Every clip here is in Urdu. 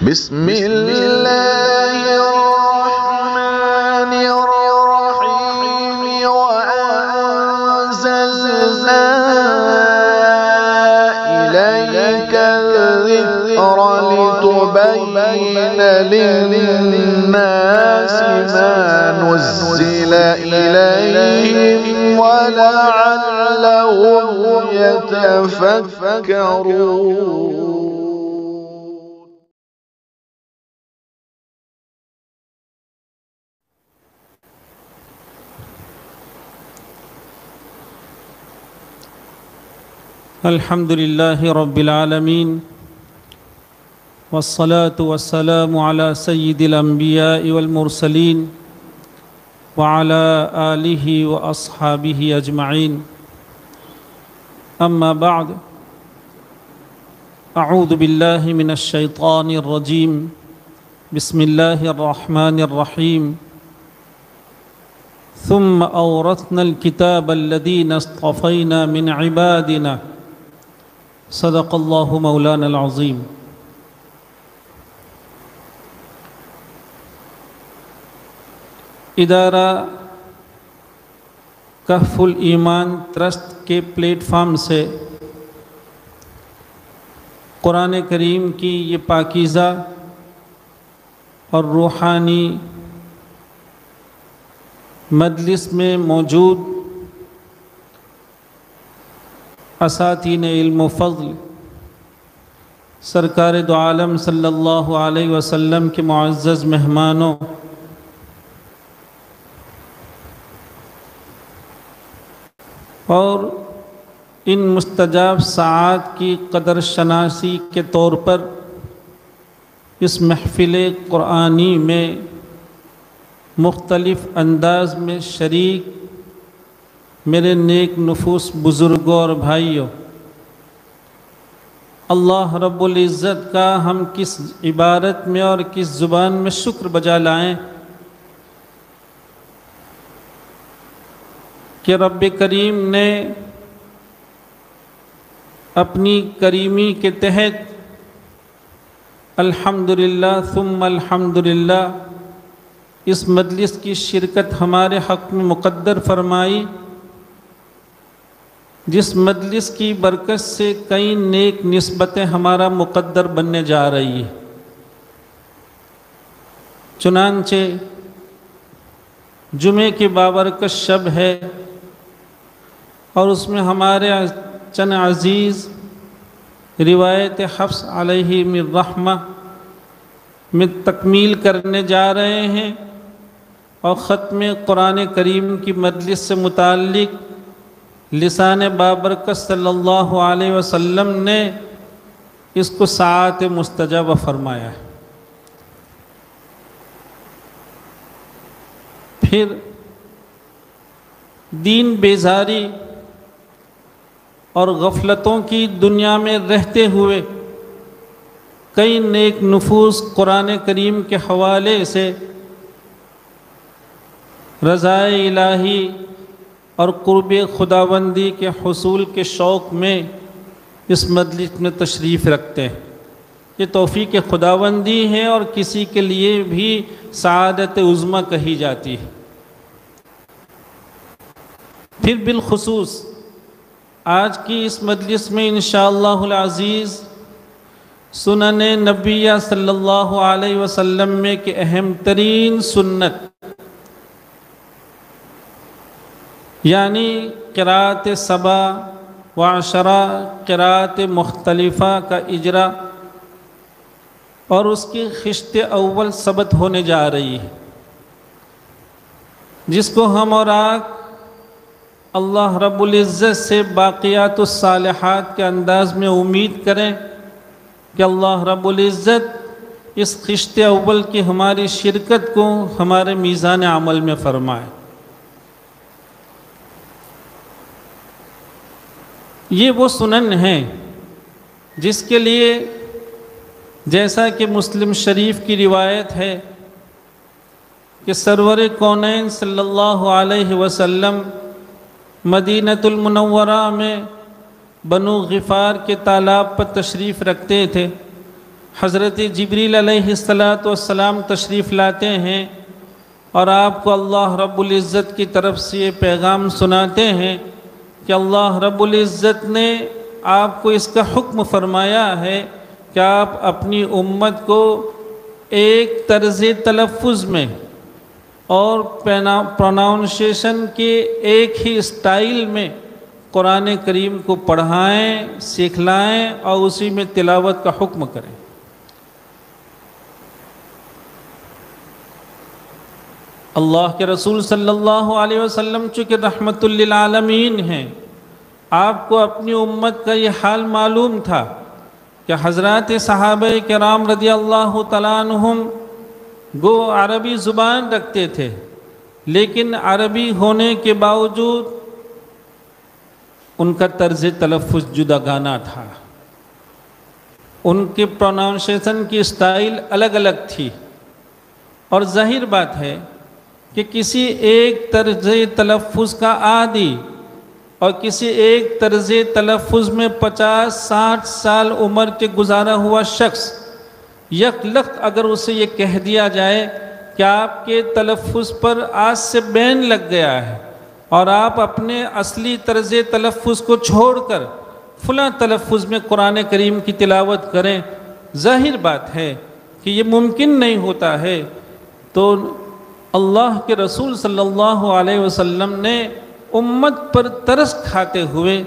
بسم الله الرحمن الرحيم وأنزلنا إليك الذكر لتبين للناس ما نزل إليهم ولعلهم يتفكرون. الحمد لله رب العالمين والصلاة والسلام على سيد الأنبياء والمرسلين وعلى آله وأصحابه أجمعين. أما بعد، أعوذ بالله من الشيطان الرجيم. بسم الله الرحمن الرحيم. ثم أورثنا الكتاب الذين اصطفينا من عبادنا. صدق اللہ مولانا العظیم. ادارہ کہف الایمان ٹرسٹ کے پلیٹ فارم سے قرآن کریم کی یہ پاکیزہ اور روحانی مجلس میں موجود اساتین علم و فضل سرکار دو عالم صلی اللہ علیہ وسلم کے معزز مہمانوں، اور ان مستجاب ساعات کی قدر شناسی کے طور پر اس محفل قرآنی میں مختلف انداز میں شریک میرے نیک نفوس بزرگوں اور بھائیوں، اللہ رب العزت کا ہم کس عبارت میں اور کس زبان میں شکر بجا لائیں کہ رب کریم نے اپنی کریمی کے تحت الحمدللہ ثم الحمدللہ اس مجلس کی شرکت ہمارے حق میں مقدر فرمائی، جس مجلس کی برکت سے کئی نیک نسبتیں ہمارا مقدر بننے جا رہی ہیں. چنانچہ جمعے کی بابرکت شب ہے اور اس میں ہمارے چند عزیز روایت حفص علیہ من رحمہ میں تکمیل کرنے جا رہے ہیں، اور ختم قرآن کریم کی مجلس سے متعلق لسان بابرکت صلی اللہ علیہ وسلم نے اس کو ساعت مستجابہ فرمایا ہے. پھر دین بیزاری اور غفلتوں کی دنیا میں رہتے ہوئے کئی نیک نفوس قرآن کریم کے حوالے سے رضائے الہی اور قرب خداوندی کے حصول کے شوق میں اس مجلس میں تشریف رکھتے ہیں. یہ توفیق خداوندی ہے اور کسی کے لیے بھی سعادت عظمیٰ کہی جاتی ہے. پھر بالخصوص آج کی اس مجلس میں انشاءاللہ العزیز سنن نبیہ صلی اللہ علیہ وسلم میں کہ اہم ترین سنت یعنی قرأت 7 و 10 قرأت مختلفہ کا اجرا اور اس کی خشت اول ثبت ہونے جا رہی ہے، جس کو ہم اور آپ اللہ رب العزت سے باقیات الصالحات کے انداز میں امید کریں کہ اللہ رب العزت اس خشت اول کی ہماری شرکت کو ہمارے میزان عمل میں فرمائے. یہ وہ سنن ہیں جس کے لیے جیسا کہ مسلم شریف کی روایت ہے کہ سرور کونین صلی اللہ علیہ وسلم مدینۃ المنورہ میں بنو غفار کے تالاب پر تشریف رکھتے تھے. حضرت جبریل علیہ السلام تشریف لاتے ہیں اور آپ کو اللہ رب العزت کی طرف سے یہ پیغام سناتے ہیں کہ اللہ رب العزت نے آپ کو اس کا حکم فرمایا ہے کہ آپ اپنی امت کو ایک طرز تلفظ میں اور پروناؤنسیشن کے ایک ہی اسٹائل میں قرآن کریم کو پڑھائیں، سکھلائیں اور اسی میں تلاوت کا حکم کریں۔ اللہ کے رسول صلی اللہ علیہ وسلم چونکہ رحمت للعالمین ہیں، آپ کو اپنی امت کا یہ حال معلوم تھا کہ حضرات صحابہ کرام رضی اللہ تعالیٰ عنہم گو عربی زبان رکھتے تھے، لیکن عربی ہونے کے باوجود ان کا طرز تلفظ جداگانہ تھا، ان کے پروناؤنسیشن کی اسٹائل الگ الگ تھی، اور ظاہر بات ہے کہ کسی ایک طرز تلفظ کا عادی اور کسی ایک طرز تلفظ میں 50-60 سال عمر کے گزارا ہوا شخص یک لخت اگر اسے یہ کہہ دیا جائے کہ آپ کے تلفظ پر آج سے بین لگ گیا ہے اور آپ اپنے اصلی طرز تلفظ کو چھوڑ کر فلاں تلفظ میں قرآن کریم کی تلاوت کریں، ظاہر بات ہے کہ یہ ممکن نہیں ہوتا ہے۔ تو اللہ کے رسول صلی اللہ علیہ وسلم نے امت پر ترس کھاتے ہوئے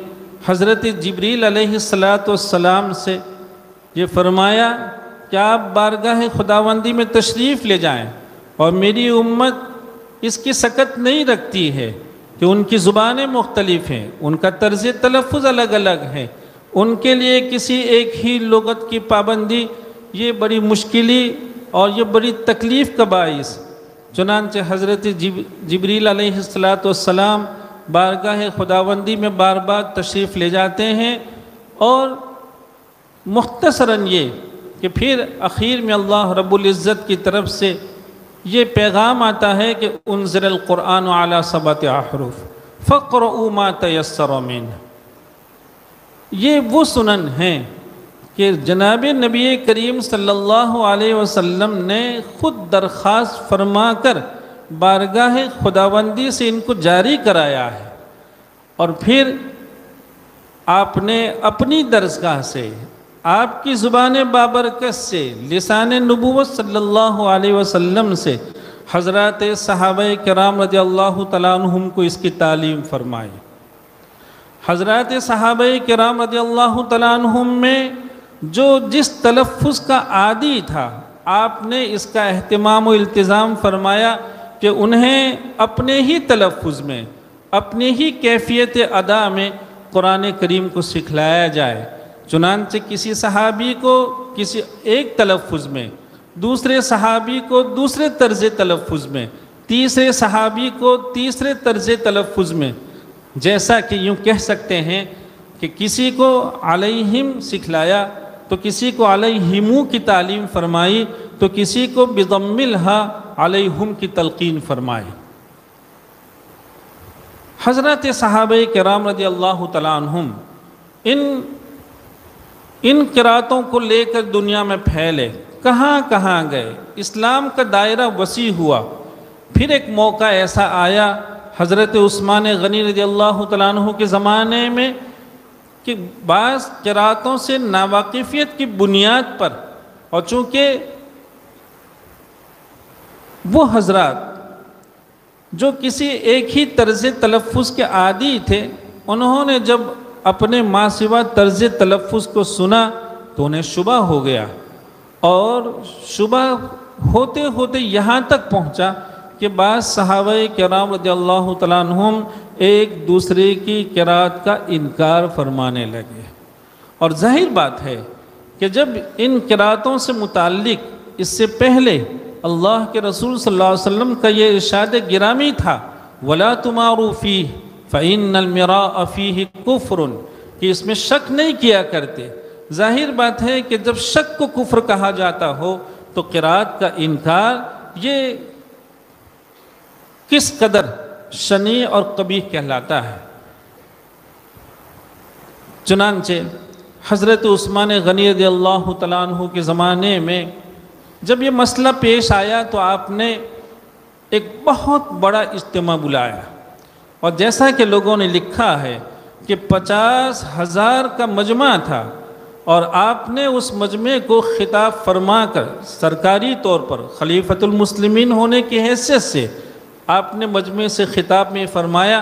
حضرت جبریل علیہ السلام سے یہ فرمایا کہ آپ بارگاہ خداوندی میں تشریف لے جائیں، اور میری امت اس کی سکت نہیں رکھتی ہے کہ ان کی زبانیں مختلف ہیں، ان کا طرز تلفظ الگ الگ ہے، ان کے لیے کسی ایک ہی لغت کی پابندی یہ بڑی مشکلی اور یہ بڑی تکلیف کا باعث۔ چنانچہ حضرت جبریل علیہ السلام بارگاہ خداوندی میں بار بار تشریف لے جاتے ہیں، اور مختصراً یہ کہ پھر اخیر میں اللہ رب العزت کی طرف سے یہ پیغام آتا ہے کہ انزل القرآن علی 7 احرف فاقرؤوا ما تیسر منہ۔ یہ وہ سنن ہیں کہ جناب نبی کریم صلی اللہ علیہ وسلم نے خود درخواست فرما کر بارگاہ خداوندی سے ان کو جاری کرایا ہے، اور پھر آپ نے اپنی درسگاہ سے، آپ کی زبان بابرکت سے، لسان نبوت صلی اللہ علیہ وسلم سے حضرات صحابہ کرام رضی اللہ تعالیٰ عنہم کو اس کی تعلیم فرمائی۔ حضرات صحابہ کرام رضی اللہ تعالیٰ عنہم میں جو جس تلفظ کا عادی تھا، آپ نے اس کا اہتمام و التزام فرمایا کہ انہیں اپنے ہی تلفظ میں، اپنے ہی کیفیت ادا میں قرآن کریم کو سکھلایا جائے۔ چنانچہ کسی صحابی کو کسی ایک تلفظ میں، دوسرے صحابی کو دوسرے طرز تلفظ میں، تیسرے صحابی کو تیسرے طرز تلفظ میں، جیسا کہ یوں کہہ سکتے ہیں کہ کسی کو علیہم سکھلایا تو کسی کو علیہمو کی تعلیم فرمائی تو کسی کو بضم الہا علیہم کی تلقین فرمائی۔ حضرت صحابہ کرام رضی اللہ تعالیٰ عنہم ان قراتوں کو لے کر دنیا میں پھیلے، کہاں کہاں گئے، اسلام کا دائرہ وسیع ہوا۔ پھر ایک موقع ایسا آیا حضرت عثمان غنی رضی اللہ تعالیٰ عنہ کے زمانے میں کہ بعض قراتوں سے ناواقفیت کی بنیاد پر، اور چونکہ وہ حضرات جو کسی ایک ہی طرز تلفظ کے عادی تھے، انہوں نے جب اپنے ما سوا طرز تلفظ کو سنا تو انہیں شبہ ہو گیا، اور شبہ ہوتے ہوتے یہاں تک پہنچا کہ بعض صحابہ کرام رضی اللہ تعالیٰ عنہم ایک دوسرے کی قرات کا انکار فرمانے لگے۔ اور ظاہر بات ہے کہ جب ان قراتوں سے متعلق اس سے پہلے اللہ کے رسول صلی اللہ علیہ وسلم کا یہ ارشاد گرامی تھا وَلَا تُمَارُوا فِيهِ فَإِنَّ الْمِرَاءَ فِيهِ كُفْرٌ، کہ اس میں شک نہیں کیا کرتے۔ ظاہر بات ہے کہ جب شک کو کفر کہا جاتا ہو تو قرات کا انکار یہ کس قدر شنیع اور قبیح کہلاتا ہے۔ چنانچہ حضرت عثمان غنی رضی اللہ تعالیٰ عنہ کے زمانے میں جب یہ مسئلہ پیش آیا تو آپ نے ایک بہت بڑا اجتماع بلایا، اور جیسا کہ لوگوں نے لکھا ہے کہ 50,000 کا مجمع تھا، اور آپ نے اس مجمع کو خطاب فرما کر سرکاری طور پر خلیفۃ المسلمین ہونے کی حیثیت سے آپ نے مجمع سے خطاب میں فرمایا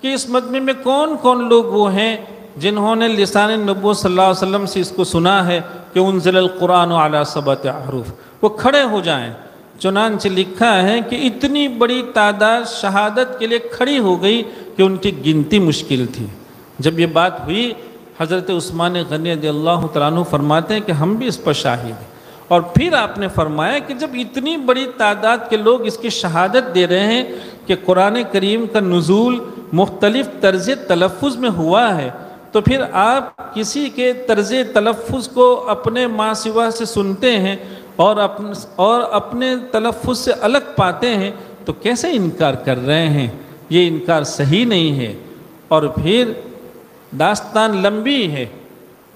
کہ اس مجمع میں کون کون لوگ وہ ہیں جنہوں نے لسان نبوت صلی اللہ علیہ وسلم سے اس کو سنا ہے کہ انزل القرآن علی 7 احرف، وہ کھڑے ہو جائیں۔ چنانچہ لکھا ہے کہ اتنی بڑی تعداد شہادت کے لیے کھڑی ہو گئی کہ ان کی گنتی مشکل تھی۔ جب یہ بات ہوئی، حضرت عثمان غنی رضی اللہ تعالیٰ عنہ فرماتے ہیں کہ ہم بھی اس پر شاہد ہیں، اور پھر آپ نے فرمایا کہ جب اتنی بڑی تعداد کے لوگ اس کی شہادت دے رہے ہیں کہ قرآن کریم کا نزول مختلف طرز تلفظ میں ہوا ہے، تو پھر آپ کسی کے طرز تلفظ کو اپنے ماں سوا سے سنتے ہیں اور اپنے تلفظ سے الگ پاتے ہیں، تو کیسے انکار کر رہے ہیں؟ یہ انکار صحیح نہیں ہے۔ اور پھر داستان لمبی ہے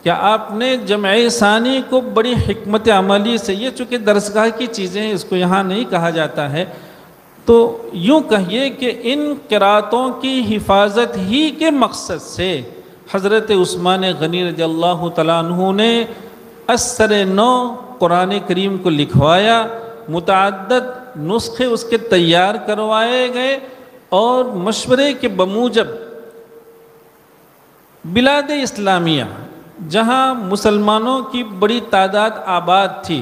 کہ آپ نے جمع ثانی کو بڑی حکمت عملی سے، یہ چونکہ درسگاہ کی چیزیں ہیں اس کو یہاں نہیں کہا جاتا ہے، تو یوں کہیے کہ ان قراتوں کی حفاظت ہی کے مقصد سے حضرت عثمان غنی رضی اللہ تعالیٰ عنہ نے اثر نو قرآن کریم کو لکھوایا، متعدد نسخے اس کے تیار کروائے گئے، اور مشورے کے بموجب بلاد اسلامیہ جہاں مسلمانوں کی بڑی تعداد آباد تھی،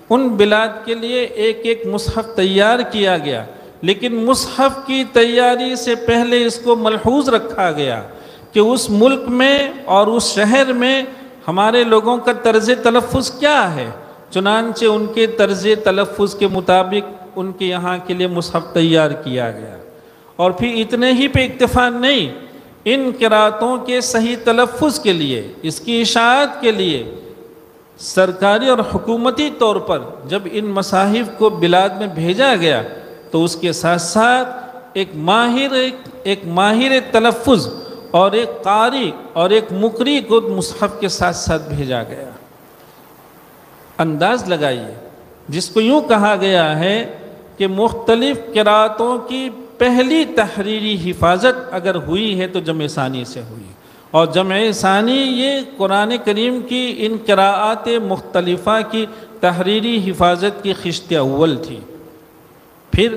ان بلاد کے لیے ایک ایک مصحف تیار کیا گیا، لیکن مصحف کی تیاری سے پہلے اس کو ملحوظ رکھا گیا کہ اس ملک میں اور اس شہر میں ہمارے لوگوں کا طرز تلفظ کیا ہے، چنانچہ ان کے طرز تلفظ کے مطابق ان کے یہاں کے لیے مصحف تیار کیا گیا۔ اور پھر اتنے ہی پہ اکتفا نہیں، ان قراتوں کے صحیح تلفظ کے لیے، اس کی اشاعت کے لیے سرکاری اور حکومتی طور پر جب ان مصاحف کو بلاد میں بھیجا گیا تو اس کے ساتھ ساتھ ایک ماہر تلفظ اور ایک قاری اور ایک مقری کو مصحف کے ساتھ ساتھ بھیجا گیا۔ انداز لگائیے، جس کو یوں کہا گیا ہے کہ مختلف قراتوں کی پہلی تحریری حفاظت اگر ہوئی ہے تو جمع ثانی سے ہوئی، اور جمع ثانی یہ قرآن کریم کی ان قراءات مختلفہ کی تحریری حفاظت کی خشت اول تھی۔ پھر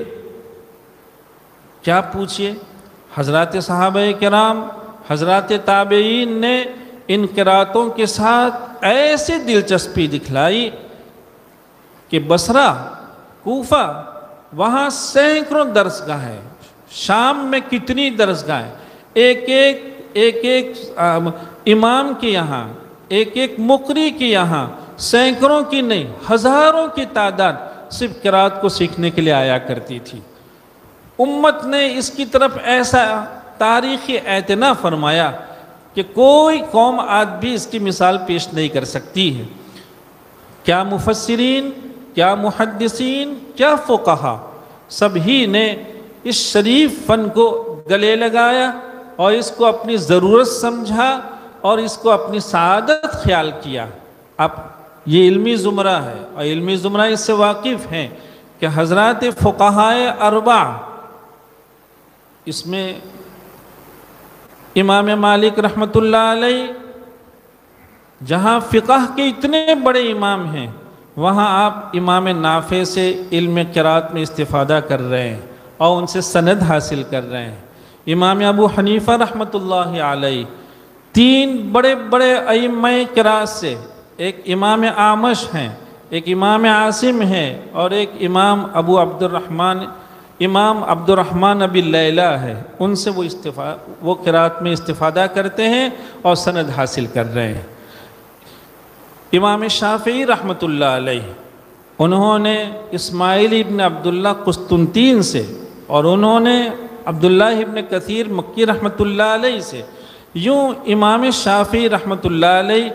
کیا پوچھئے، حضرات صحابہ کرام، حضرات تابعین نے ان قراتوں کے ساتھ ایسی دلچسپی دکھلائی کہ بصرہ، کوفہ، وہاں سینکڑوں درسگاہیں، شام میں کتنی درسگاہیں، ایک ایک امام کے یہاں، ایک ایک مقری کے یہاں سینکڑوں کی نہیں ہزاروں کی تعداد صرف قرات کو سیکھنے کے لیے آیا کرتی تھی۔ امت نے اس کی طرف ایسا تاریخی اعتنا فرمایا کہ کوئی قوم آج بھی اس کی مثال پیش نہیں کر سکتی ہے۔ کیا مفسرین، کیا محدثین، کیا فقہا، سب ہی نے اس شریف فن کو گلے لگایا اور اس کو اپنی ضرورت سمجھا اور اس کو اپنی سعادت خیال کیا۔ اب یہ علمی زمرہ ہے اور علمی زمرہ اس سے واقف ہیں کہ حضرات فقہائے اربع، اس میں امام مالک رحمۃ اللہ علیہ، جہاں فقہ کے اتنے بڑے امام ہیں، وہاں آپ امام نافع سے علم قرات میں استفادہ کر رہے ہیں اور ان سے سند حاصل کر رہے ہیں۔ امام ابو حنیفہ رحمۃ اللہ علیہ 3 بڑے بڑے ائمہ قرات سے، ایک امام اعمش ہیں، ایک امام عاصم ہیں، اور ایک امام عبد الرحمن ابی لیلہ ہے، ان سے وہ قرات میں استفادہ کرتے ہیں اور سند حاصل کر رہے ہیں۔ امام شافعی رحمۃ اللہ علیہ، انہوں نے اسماعیل ابن عبداللہ قسطنطین سے، اور انہوں نے عبداللہ ابن کثیر مکی رحمۃ اللہ علیہ سے، یوں امام شافعی رحمۃ اللہ علیہ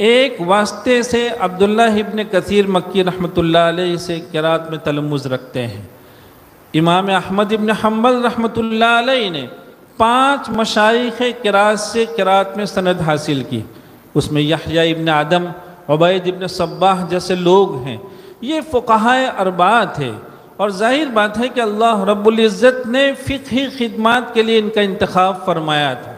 ایک واسطے سے عبداللہ ابن کثیر مکی رحمۃ اللہ علیہ سے قرات میں تلمذ رکھتے ہیں۔ امام احمد ابن حنبل رحمۃ اللہ علیہ نے 5 مشائخ قرات سے قرات میں سند حاصل کی۔ اس میں یحییٰ ابن آدم، عبید ابن صباح جیسے لوگ ہیں، یہ فقہائے اربعہ تھے، اور ظاہر بات ہے کہ اللہ رب العزت نے فقہی خدمات کے لیے ان کا انتخاب فرمایا تھا،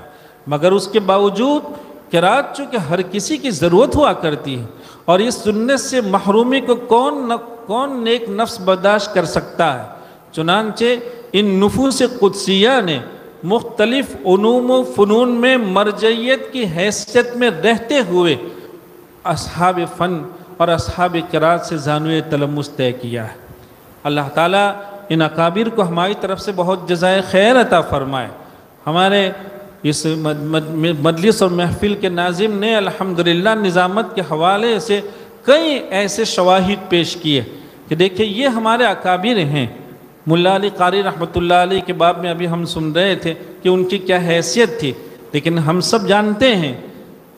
مگر اس کے باوجود قرات چونکہ ہر کسی کی ضرورت ہوا کرتی ہے، اور اس سنت سے محرومی کو کون نیک نفس برداشت کر سکتا ہے، چنانچہ ان نفوس قدسیہ نے مختلف علوم و فنون میں مرجعیت کی حیثیت میں رہتے ہوئے اصحاب فن اور اصحاب قرات سے زانوِ تلمس طے کیا ہے۔ اللہ تعالیٰ ان اکابر کو ہماری طرف سے بہت جزائے خیر عطا فرمائے۔ ہمارے اس مجلس اور محفل کے ناظم نے الحمدللہ نظامت کے حوالے سے کئی ایسے شواہد پیش کیے کہ دیکھیں یہ ہمارے اکابر ہیں۔ ملا علی قاری رحمۃ اللہ علیہ کے باب میں ابھی ہم سن رہے تھے کہ ان کی کیا حیثیت تھی، لیکن ہم سب جانتے ہیں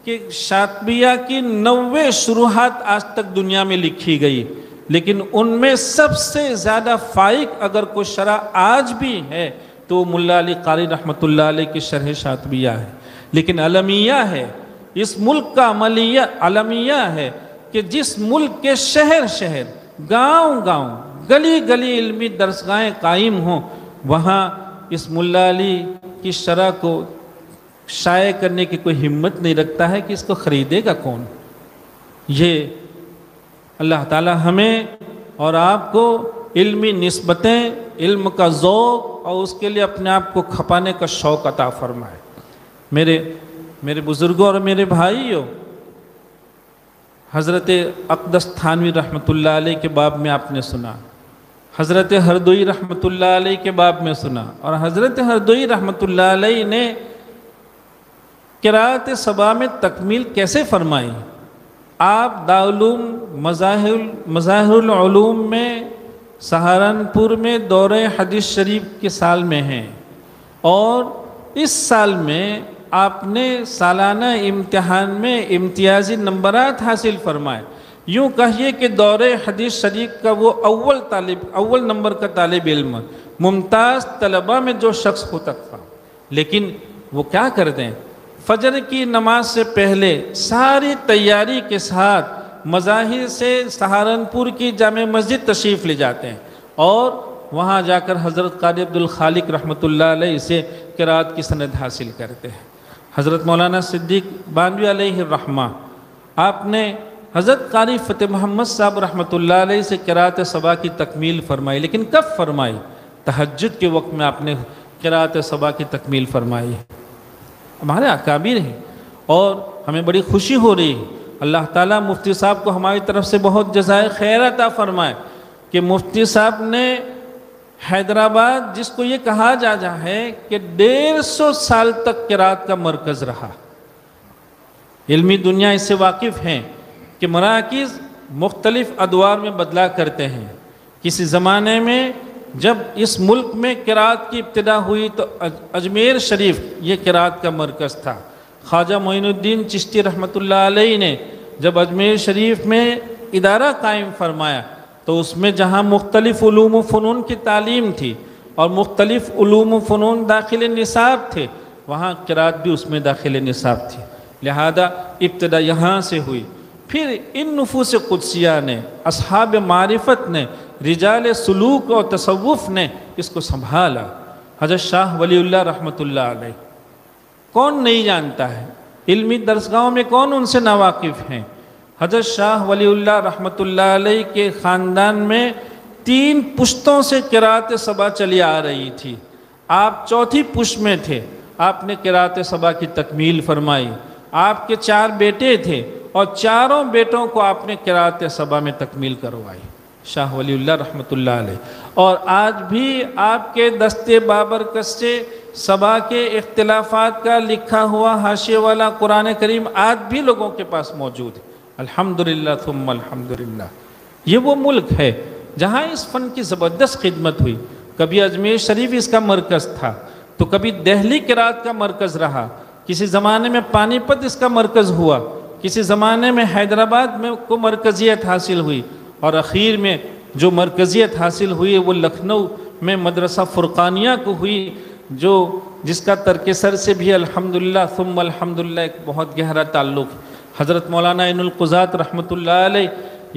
کہ شاطبیہ کی 90 شروحات آج تک دنیا میں لکھی گئی، لیکن ان میں سب سے زیادہ فائق اگر کوئی شرح آج بھی ہے تو ملا علی قاری رحمۃ اللہ علیہ کی شرح شاطبیہ ہے، لیکن علمیہ ہے، اس ملک کا علمیہ ہے کہ جس ملک کے شہر شہر، گاؤں گاؤں، گلی گلی علمی درسگاہیں قائم ہوں، وہاں اس ملا علی کی شرح کو شائع کرنے کی کوئی ہمت نہیں رکھتا ہے کہ اس کو خریدے گا کون۔ یہ اللہ تعالی ہمیں اور آپ کو علمی نسبتیں، علم کا ذوق اور اس کے لیے اپنے آپ کو کھپانے کا شوق عطا فرمائے۔ میرے بزرگوں اور میرے بھائیوں، حضرت اقدس تھانوی رحمۃ اللہ علیہ کے باب میں آپ نے سنا، حضرت ہردوئی رحمۃ اللہ علیہ کے باب میں سنا، اور حضرت ہردوئی رحمۃ اللہ علیہ نے قرات سبا میں تکمیل کیسے فرمائی؟ آپ دارالعلوم مظاہر العلوم میں سہارنپور میں دورہ حدیث شریف کے سال میں ہیں، اور اس سال میں آپ نے سالانہ امتحان میں امتیازی نمبرات حاصل فرمائے۔ یوں کہیے کہ دورہ حدیث شریف کا وہ اول نمبر کا طالب علم، ممتاز طلبہ میں جو شخص ہوتا تھا، لیکن وہ کیا کر دیں، فجر کی نماز سے پہلے ساری تیاری کے ساتھ مظاہر سے سہارنپور کی جامع مسجد تشریف لے جاتے ہیں، اور وہاں جا کر حضرت قاری عبدالخالق رحمۃ اللہ علیہ سے قرات کی سند حاصل کرتے ہیں۔ حضرت مولانا صدیق بانوی علیہ الرحمہ، آپ نے حضرت قاری فتح محمد صاحب رحمۃ اللہ علیہ سے قرات سبا کی تکمیل فرمائی، لیکن کب فرمائی؟ تہجد کے وقت میں آپ نے قرات سبا کی تکمیل فرمائی۔ ہمارے اکابر ہیں اور ہمیں بڑی خوشی ہو رہی ہے۔ اللہ تعالیٰ مفتی صاحب کو ہماری طرف سے بہت جزائے خیر عطا فرمائے کہ مفتی صاحب نے حیدرآباد، جس کو یہ کہا جا ہے کہ 150 سال تک قرات کا مرکز رہا، علمی دنیا اس سے واقف ہیں کہ مراکز مختلف ادوار میں بدلا کرتے ہیں۔ کسی زمانے میں جب اس ملک میں قرات کی ابتدا ہوئی تو اجمیر شریف یہ قرات کا مرکز تھا۔ خواجہ معین الدین چشتی رحمۃ اللہ علیہ نے جب اجمیر شریف میں ادارہ قائم فرمایا تو اس میں جہاں مختلف علوم و فنون کی تعلیم تھی اور مختلف علوم و فنون داخل نصاب تھے، وہاں قرات بھی اس میں داخل نصاب تھی، لہذا ابتدا یہاں سے ہوئی۔ پھر ان نفوس قدسیہ نے، اصحاب معرفت نے، رجال سلوک اور تصوف نے اس کو سنبھالا۔ حضرت شاہ ولی اللہ رحمۃ اللہ علیہ، کون نہیں جانتا ہے، علمی درسگاہوں میں کون ان سے ناواقف ہیں۔ حضرت شاہ ولی اللہ رحمۃ اللہ علیہ کے خاندان میں 3 پشتوں سے قرات سبا چلی آ رہی تھی، آپ چوتھی پشت میں تھے، آپ نے قرات سبا کی تکمیل فرمائی۔ آپ کے 4 بیٹے تھے اور چاروں بیٹوں کو آپ نے قرات سبا میں تکمیل کروائی، شاہ ولی اللہ رحمۃ اللہ علیہ۔ اور آج بھی آپ کے دستے بابرکت سے سبا کے اختلافات کا لکھا ہوا حاشیے والا قرآن کریم آج بھی لوگوں کے پاس موجود ہے، الحمدللہ ثم الحمدللہ۔ یہ وہ ملک ہے جہاں اس فن کی زبردست خدمت ہوئی۔ کبھی اجمیر شریف اس کا مرکز تھا، تو کبھی دہلی قرات کا مرکز رہا، کسی زمانے میں پانی پت اس کا مرکز ہوا، کسی زمانے میں حیدرآباد میں کو مرکزیت حاصل ہوئی، اور اخیر میں جو مرکزیت حاصل ہوئی وہ لکھنؤ میں مدرسہ فرقانیہ کو ہوئی، جس کا ترک سر سے بھی الحمدللہ ثم الحمدللہ ایک بہت گہرا تعلق۔ حضرت مولانا عین القضات رحمۃ اللہ علیہ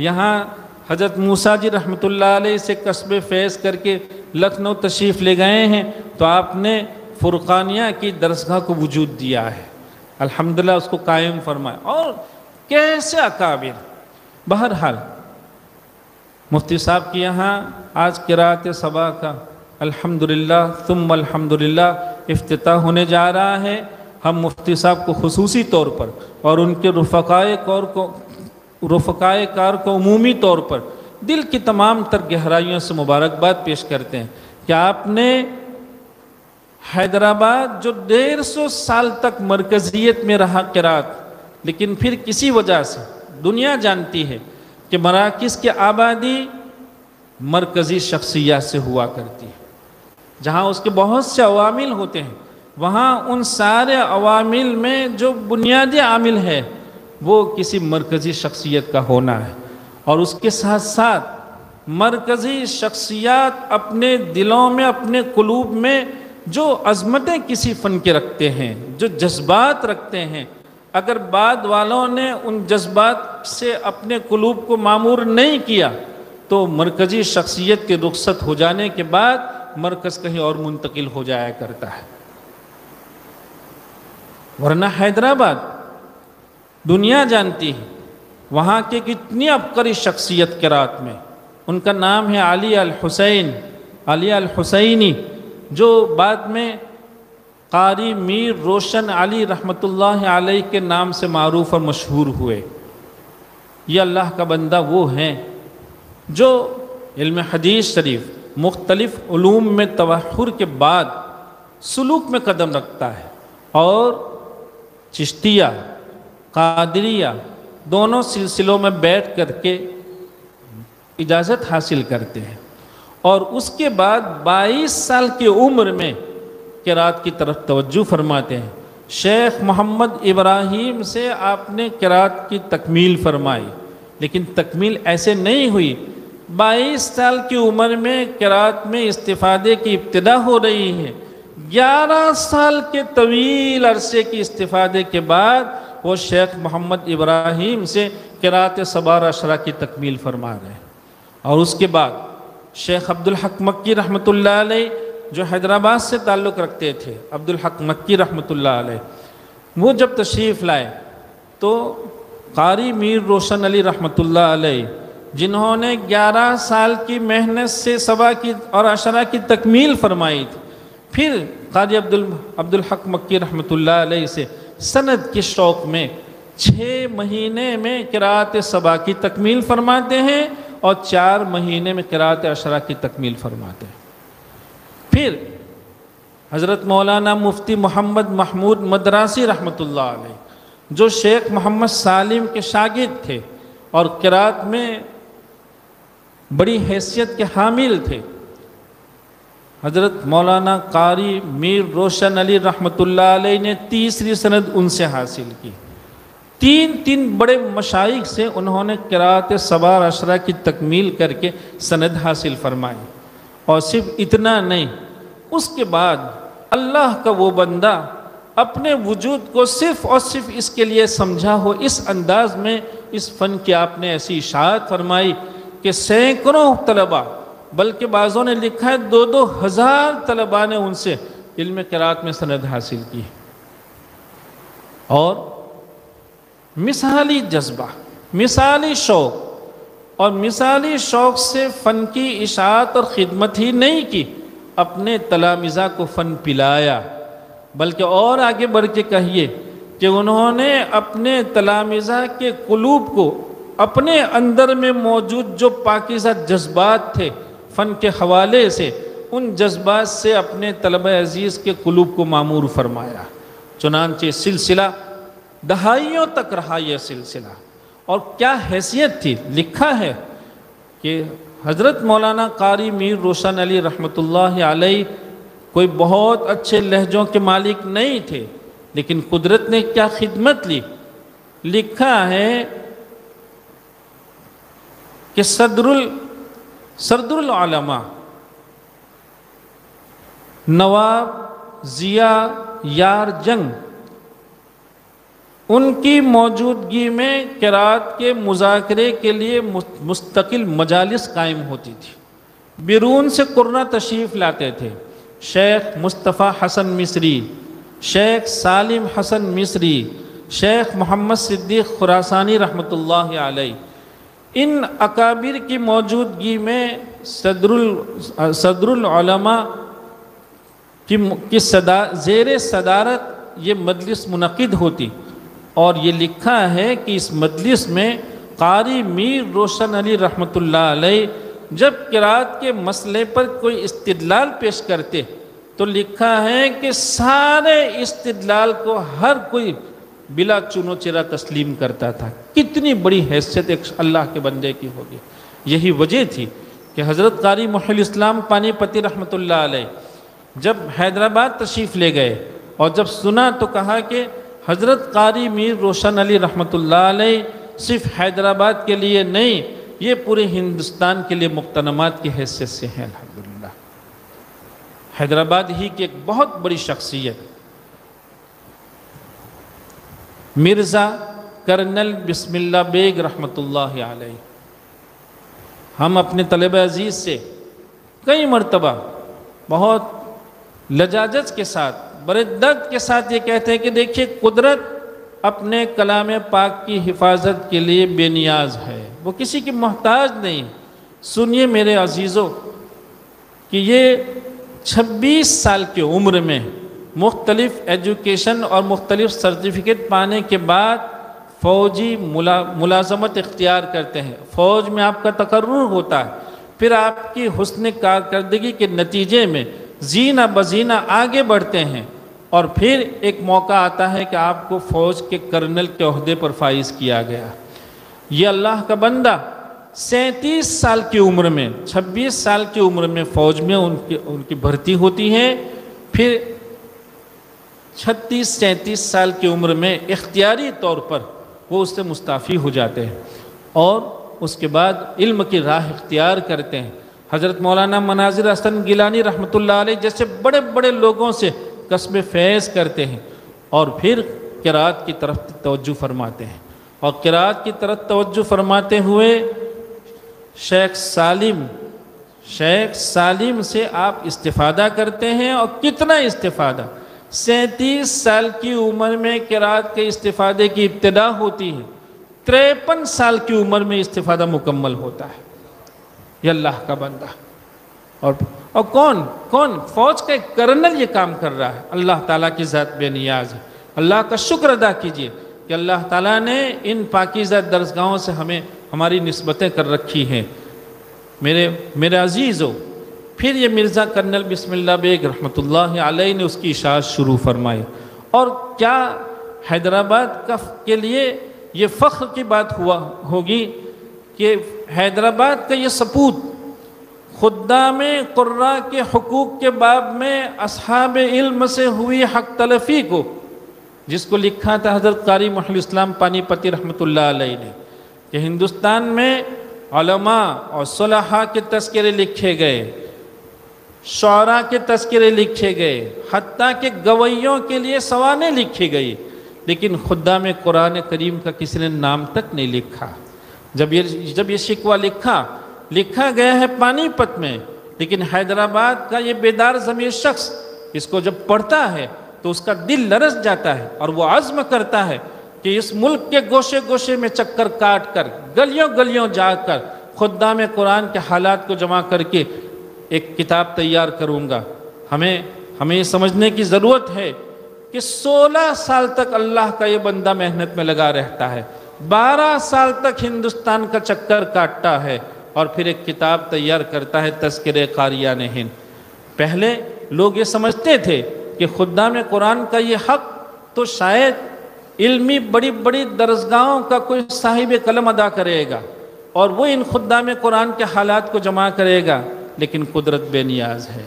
یہاں حضرت موسیٰ جی رحمۃ اللہ علیہ سے کسب فیض کر کے لکھنؤ تشریف لے گئے ہیں، تو آپ نے فرقانیہ کی درسگاہ کو وجود دیا ہے، الحمدللہ اس کو قائم فرمایا، اور کیسے اکابر۔ بہرحال مفتی صاحب کے یہاں آج قرأت صبا کا الحمدللہ ثم الحمدللہ افتتاح ہونے جا رہا ہے۔ ہم مفتی صاحب کو خصوصی طور پر اور ان کے رفقائے کار کو عمومی طور پر دل کی تمام تر گہرائیوں سے مبارکباد پیش کرتے ہیں کہ آپ نے حیدرآباد جو 150 سال تک مرکزیت میں رہا قرأت، لیکن پھر کسی وجہ سے دنیا جانتی ہے کہ مراکز کی آبادی مرکزی شخصیات سے ہوا کرتی ہے، جہاں اس کے بہت سے عوامل ہوتے ہیں، وہاں ان سارے عوامل میں جو بنیادی عامل ہے وہ کسی مرکزی شخصیت کا ہونا ہے، اور اس کے ساتھ ساتھ مرکزی شخصیات اپنے دلوں میں، اپنے قلوب میں جو عظمتیں کسی فن کے رکھتے ہیں، جو جذبات رکھتے ہیں، اگر بعد والوں نے ان جذبات سے اپنے قلوب کو معمور نہیں کیا تو مرکزی شخصیت کے رخصت ہو جانے کے بعد مرکز کہیں اور منتقل ہو جایا کرتا ہے۔ ورنہ حیدرآباد دنیا جانتی ہے وہاں کے کتنی عبقری شخصیت قرأت میں، ان کا نام ہے علی الحسینی، جو بعد میں قاری میر روشن علی رحمۃ اللہ علیہ کے نام سے معروف اور مشہور ہوئے۔ یہ اللہ کا بندہ وہ ہیں جو علم حدیث شریف مختلف علوم میں توحر کے بعد سلوک میں قدم رکھتا ہے، اور چشتیہ قادریہ دونوں سلسلوں میں بیٹھ کر کے اجازت حاصل کرتے ہیں، اور اس کے بعد 22 سال کی عمر میں قرأت کی طرف توجہ فرماتے ہیں۔ شیخ محمد ابراہیم سے آپ نے قرأت کی تکمیل فرمائی، لیکن تکمیل ایسے نہیں ہوئی، 22 سال کی عمر میں قرأت میں استفادے کی ابتدا ہو رہی ہے، 11 سال کے طویل عرصے کی استفادے کے بعد وہ شیخ محمد ابراہیم سے قرأت سبارہ اشرا کی تکمیل فرما رہے ہیں۔ اور اس کے بعد شیخ عبدالحق مکی رحمۃ اللہ علیہ جو حیدرآباد سے تعلق رکھتے تھے، عبدالحق مکی رحمۃ اللہ علیہ، وہ جب تشریف لائے تو قاری میر روشن علی رحمۃ اللہ علیہ، جنہوں نے 11 سال کی محنت سے سبا کی اور اشرا کی تکمیل فرمائی تھی، پھر قاری عبدالحق مکی رحمۃ اللہ علیہ سے سند کے شوق میں 6 مہینے میں قرأت سبا کی تکمیل فرماتے ہیں اور 4 مہینے میں قرأت اشرا کی تکمیل فرماتے ہیں۔ پھر حضرت مولانا مفتی محمد محمود مدراسی رحمۃ اللہ علیہ، جو شیخ محمد سالم کے شاگرد تھے اور قرأت میں بڑی حیثیت کے حامل تھے، حضرت مولانا قاری میر روشن علی رحمۃ اللہ علیہ نے تیسری سند ان سے حاصل کی۔ 3 بڑے مشائخ سے انہوں نے قرأت سبارہ اشرا کی تکمیل کر کے سند حاصل فرمائی، اور صرف اتنا نہیں، اس کے بعد اللہ کا وہ بندہ اپنے وجود کو صرف اور صرف اس کے لیے سمجھا ہو، اس انداز میں اس فن کی آپ نے ایسی اشاعت فرمائی کہ سینکڑوں طلباء، بلکہ بعضوں نے لکھا ہے 2-2 ہزار طلباء نے ان سے علم قرأت میں سند حاصل کی، اور مثالی جذبہ، مثالی شوق، اور مثالی شوق سے فن کی اشاعت اور خدمت ہی نہیں کی، اپنے تلامذہ کو فن پلایا، بلکہ اور آگے بڑھ کے کہیے کہ انہوں نے اپنے تلامذہ کے قلوب کو، اپنے اندر میں موجود جو پاکیزہ جذبات تھے فن کے حوالے سے، ان جذبات سے اپنے طلبہ عزیز کے قلوب کو معمور فرمایا۔ چنانچہ سلسلہ دہائیوں تک رہا یہ سلسلہ، اور کیا حیثیت تھی، لکھا ہے کہ حضرت مولانا قاری میر روشن علی رحمۃ اللہ علیہ کوئی بہت اچھے لہجوں کے مالک نہیں تھے، لیکن قدرت نے کیا خدمت لی، لکھا ہے کہ صدر العلماء نواب ضیاء یار جنگ ان کی موجودگی میں قرات کے مذاکرے کے لیے مستقل مجالس قائم ہوتی تھی۔ بیرون سے قراء تشریف لاتے تھے، شیخ مصطفیٰ حسن مصری، شیخ سالم حسن مصری، شیخ محمد صدیق خراسانی رحمۃ اللہ علیہ۔ ان اکابر کی موجودگی میں صدر العلماء کی زیر صدارت یہ مجلس منعقد ہوتی، اور یہ لکھا ہے کہ اس مجلس میں قاری میر روشن علی رحمۃ اللہ علیہ جب قرات کے مسئلے پر کوئی استدلال پیش کرتے تو لکھا ہے کہ سارے استدلال کو ہر کوئی بلا چونو چرا تسلیم کرتا تھا۔ کتنی بڑی حیثیت ایک اللہ کے بندے کی ہوگی۔ یہی وجہ تھی کہ حضرت قاری محی الاسلام پانی پتی رحمۃ اللہ علیہ جب حیدرآباد تشریف لے گئے اور جب سنا تو کہا کہ حضرت قاری میر روشن علی رحمۃ اللہ علیہ صرف حیدرآباد کے لیے نہیں، یہ پورے ہندوستان کے لیے مقتنمات کی حیثیت سے ہیں۔ الحمدللہ حیدرآباد ہی کی ایک بہت بڑی شخصیت مرزا کرنل بسم اللہ بیگ رحمۃ اللہ علیہ، ہم اپنے طلبہ عزیز سے کئی مرتبہ بہت لجاجت کے ساتھ بڑے درد کے ساتھ یہ کہتے ہیں کہ دیکھیے قدرت اپنے کلام پاک کی حفاظت کے لیے بے نیاز ہے، وہ کسی کی محتاج نہیں۔ سنیے میرے عزیزوں کہ یہ 26 سال کی عمر میں مختلف ایجوکیشن اور مختلف سرٹیفکیٹ پانے کے بعد فوجی ملازمت اختیار کرتے ہیں۔ فوج میں آپ کا تقرر ہوتا ہے، پھر آپ کی حسن کارکردگی کے نتیجے میں زینہ بزینہ آگے بڑھتے ہیں، اور پھر ایک موقع آتا ہے کہ آپ کو فوج کے کرنل کے عہدے پر فائز کیا گیا۔ یہ اللہ کا بندہ 37 سال کی عمر میں 26 سال کی عمر میں فوج میں ان کی بھرتی ہوتی ہے، پھر 36-37 سال کی عمر میں اختیاری طور پر وہ اس سے مستعفی ہو جاتے ہیں، اور اس کے بعد علم کی راہ اختیار کرتے ہیں۔ حضرت مولانا مناظر حسن گیلانی رحمۃ اللہ علیہ جیسے بڑے بڑے لوگوں سے کسب فیض کرتے ہیں، اور پھر قرات کی طرف توجہ فرماتے ہیں، اور قرات کی طرف توجہ فرماتے ہوئے شیخ سالم سے آپ استفادہ کرتے ہیں، اور کتنا استفادہ! 37 سال کی عمر میں قرات کے استفادے کی ابتدا ہوتی ہے، 53 سال کی عمر میں استفادہ مکمل ہوتا ہے۔ یہ اللہ کا بندہ، اور کون فوج کا ایک کرنل یہ کام کر رہا ہے۔ اللہ تعالیٰ کی ذات بے نیاز ہے۔ اللہ کا شکر ادا کیجئے کہ اللہ تعالیٰ نے ان پاکیزہ درسگاہوں سے ہماری نسبتیں کر رکھی ہیں۔ میرے عزیزو، پھر یہ مرزا کرنل بسم اللہ بیگ رحمۃ اللہ علیہ نے اس کی اشاعت شروع فرمائی، اور کیا حیدرآباد کے لیے یہ فخر کی بات ہوگی کہ حیدرآباد کا یہ سپوت خدام قراء کے حقوق کے باب میں اصحاب علم سے ہوئی حق تلفی کو، جس کو لکھا تھا حضرت قاری محی الاسلام پانی پتی رحمۃ اللہ علیہ نے، کہ ہندوستان میں علماء اور صلحاء کے تذکرے لکھے گئے، شعراء کے تذکرے لکھے گئے، حتیٰ کہ گویوں کے لیے سوانح لکھی گئی، لیکن خدام قرآن کریم کا کسی نے نام تک نہیں لکھا۔ جب یہ شکوہ لکھا گیا ہے پانی پت میں، لیکن حیدرآباد کا یہ بیدار ضمیر شخص اس کو جب پڑھتا ہے تو اس کا دل لرز جاتا ہے، اور وہ عزم کرتا ہے کہ اس ملک کے گوشے گوشے میں چکر کاٹ کر، گلیوں گلیوں جا کر خدام قرآن کے حالات کو جمع کر کے ایک کتاب تیار کروں گا۔ ہمیں یہ سمجھنے کی ضرورت ہے کہ 16 سال تک اللہ کا یہ بندہ محنت میں لگا رہتا ہے، 12 سال تک ہندوستان کا چکر کاٹتا ہے، اور پھر ایک کتاب تیار کرتا ہے تذکرہ قاریان ہند۔ پہلے لوگ یہ سمجھتے تھے کہ خدام قرآن کا یہ حق تو شاید علمی بڑی بڑی درسگاہوں کا کوئی صاحب قلم ادا کرے گا، اور وہ ان خدام قرآن کے حالات کو جمع کرے گا، لیکن قدرت بے نیاز ہے،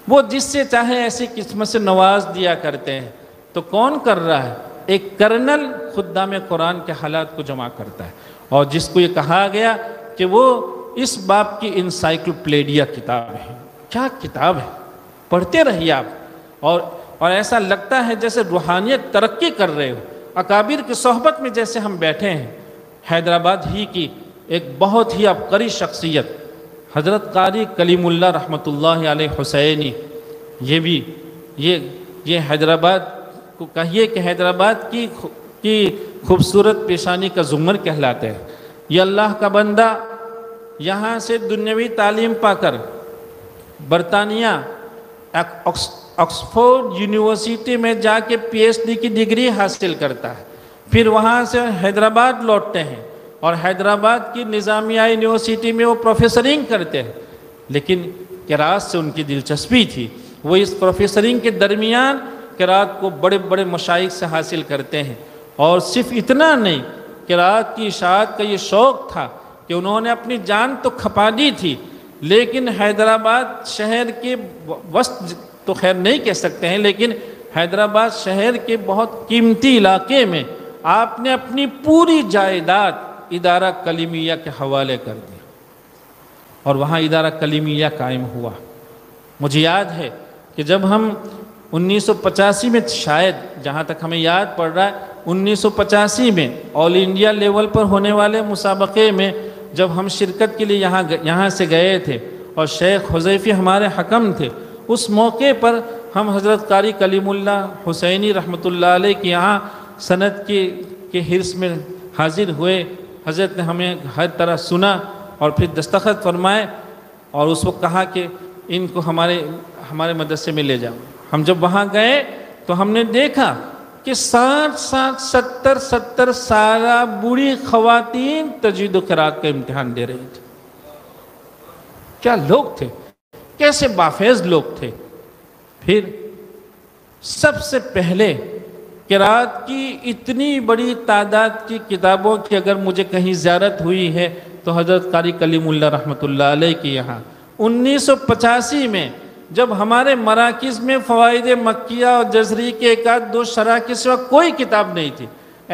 وہ جس سے چاہے ایسی قسمت سے نواز دیا کرتے ہیں۔ تو کون کر رہا ہے؟ ایک کرنل خدام قرآن کے حالات کو جمع کرتا ہے، اور جس کو یہ کہا گیا کہ وہ اس باب کی انسائیکلوپیڈیا کتاب ہے۔ کیا کتاب ہے! پڑھتے رہیے آپ، اور ایسا لگتا ہے جیسے روحانیت ترقی کر رہے ہو۔ اکابر کی صحبت میں جیسے ہم بیٹھے ہیں، حیدرآباد ہی کی ایک بہت ہی عبقری شخصیت حضرت قاری کلیم اللہ رحمۃ اللہ علیہ حسینی، یہ بھی یہ حیدرآباد کو کہیے کہ حیدرآباد کی خوبصورت پیشانی کا زمر کہلاتے ہیں۔ یہ اللہ کا بندہ یہاں سے دنیاوی تعلیم پا کر برطانیہ آکسفورڈ یونیورسٹی میں جا کے پی ایچ ڈی کی ڈگری حاصل کرتا ہے، پھر وہاں سے حیدرآباد لوٹتے ہیں اور حیدرآباد کی نظامیہ یونیورسٹی میں وہ پروفیسرنگ کرتے ہیں، لیکن قرأت سے ان کی دلچسپی تھی، وہ اس پروفیسرنگ کے درمیان قرأت کو بڑے بڑے مشائخ سے حاصل کرتے ہیں، اور صرف اتنا نہیں، قرأت کی اشاعت کا یہ شوق تھا کہ انہوں نے اپنی جان تو کھپا دی تھی، لیکن حیدرآباد شہر کے وسط تو خیر نہیں کہہ سکتے ہیں، لیکن حیدرآباد شہر کے بہت قیمتی علاقے میں آپ نے اپنی پوری جائیداد ادارہ کلیمیہ کے حوالے کر دی اور وہاں ادارہ کلیمیہ قائم ہوا۔ مجھے یاد ہے کہ جب ہم 1985 میں، شاید جہاں تک ہمیں یاد پڑ رہا ہے، 1985 میں آل انڈیا لیول پر ہونے والے مسابقے میں جب ہم شرکت کے لیے یہاں سے گئے تھے اور شیخ حذیفی ہمارے حکم تھے، اس موقع پر ہم حضرت قاری کلیم اللہ حسینی رحمۃ اللہ علیہ کے یہاں سند کے حرص میں حاضر ہوئے۔ حضرت نے ہمیں ہر طرح سنا اور پھر دستخط فرمائے اور اس وقت کہا کہ ان کو ہمارے مدرسے میں لے جاؤ۔ ہم جب وہاں گئے تو ہم نے دیکھا کہ 60-70 سالہ بوڑھی خواتین تجوید و قرأت کا امتحان دے رہی تھی۔ کیا لوگ تھے، کیسے بافیض لوگ تھے۔ پھر سب سے پہلے قرأت کی اتنی بڑی تعداد کی کتابوں کی اگر مجھے کہیں زیارت ہوئی ہے تو حضرت قاری کلیم اللہ رحمۃ اللہ علیہ کی یہاں 1985 میں جب ہمارے مراکز میں فوائد مکیہ اور جزری کے ایک آدھ دو شرح کے سوا کوئی کتاب نہیں تھی،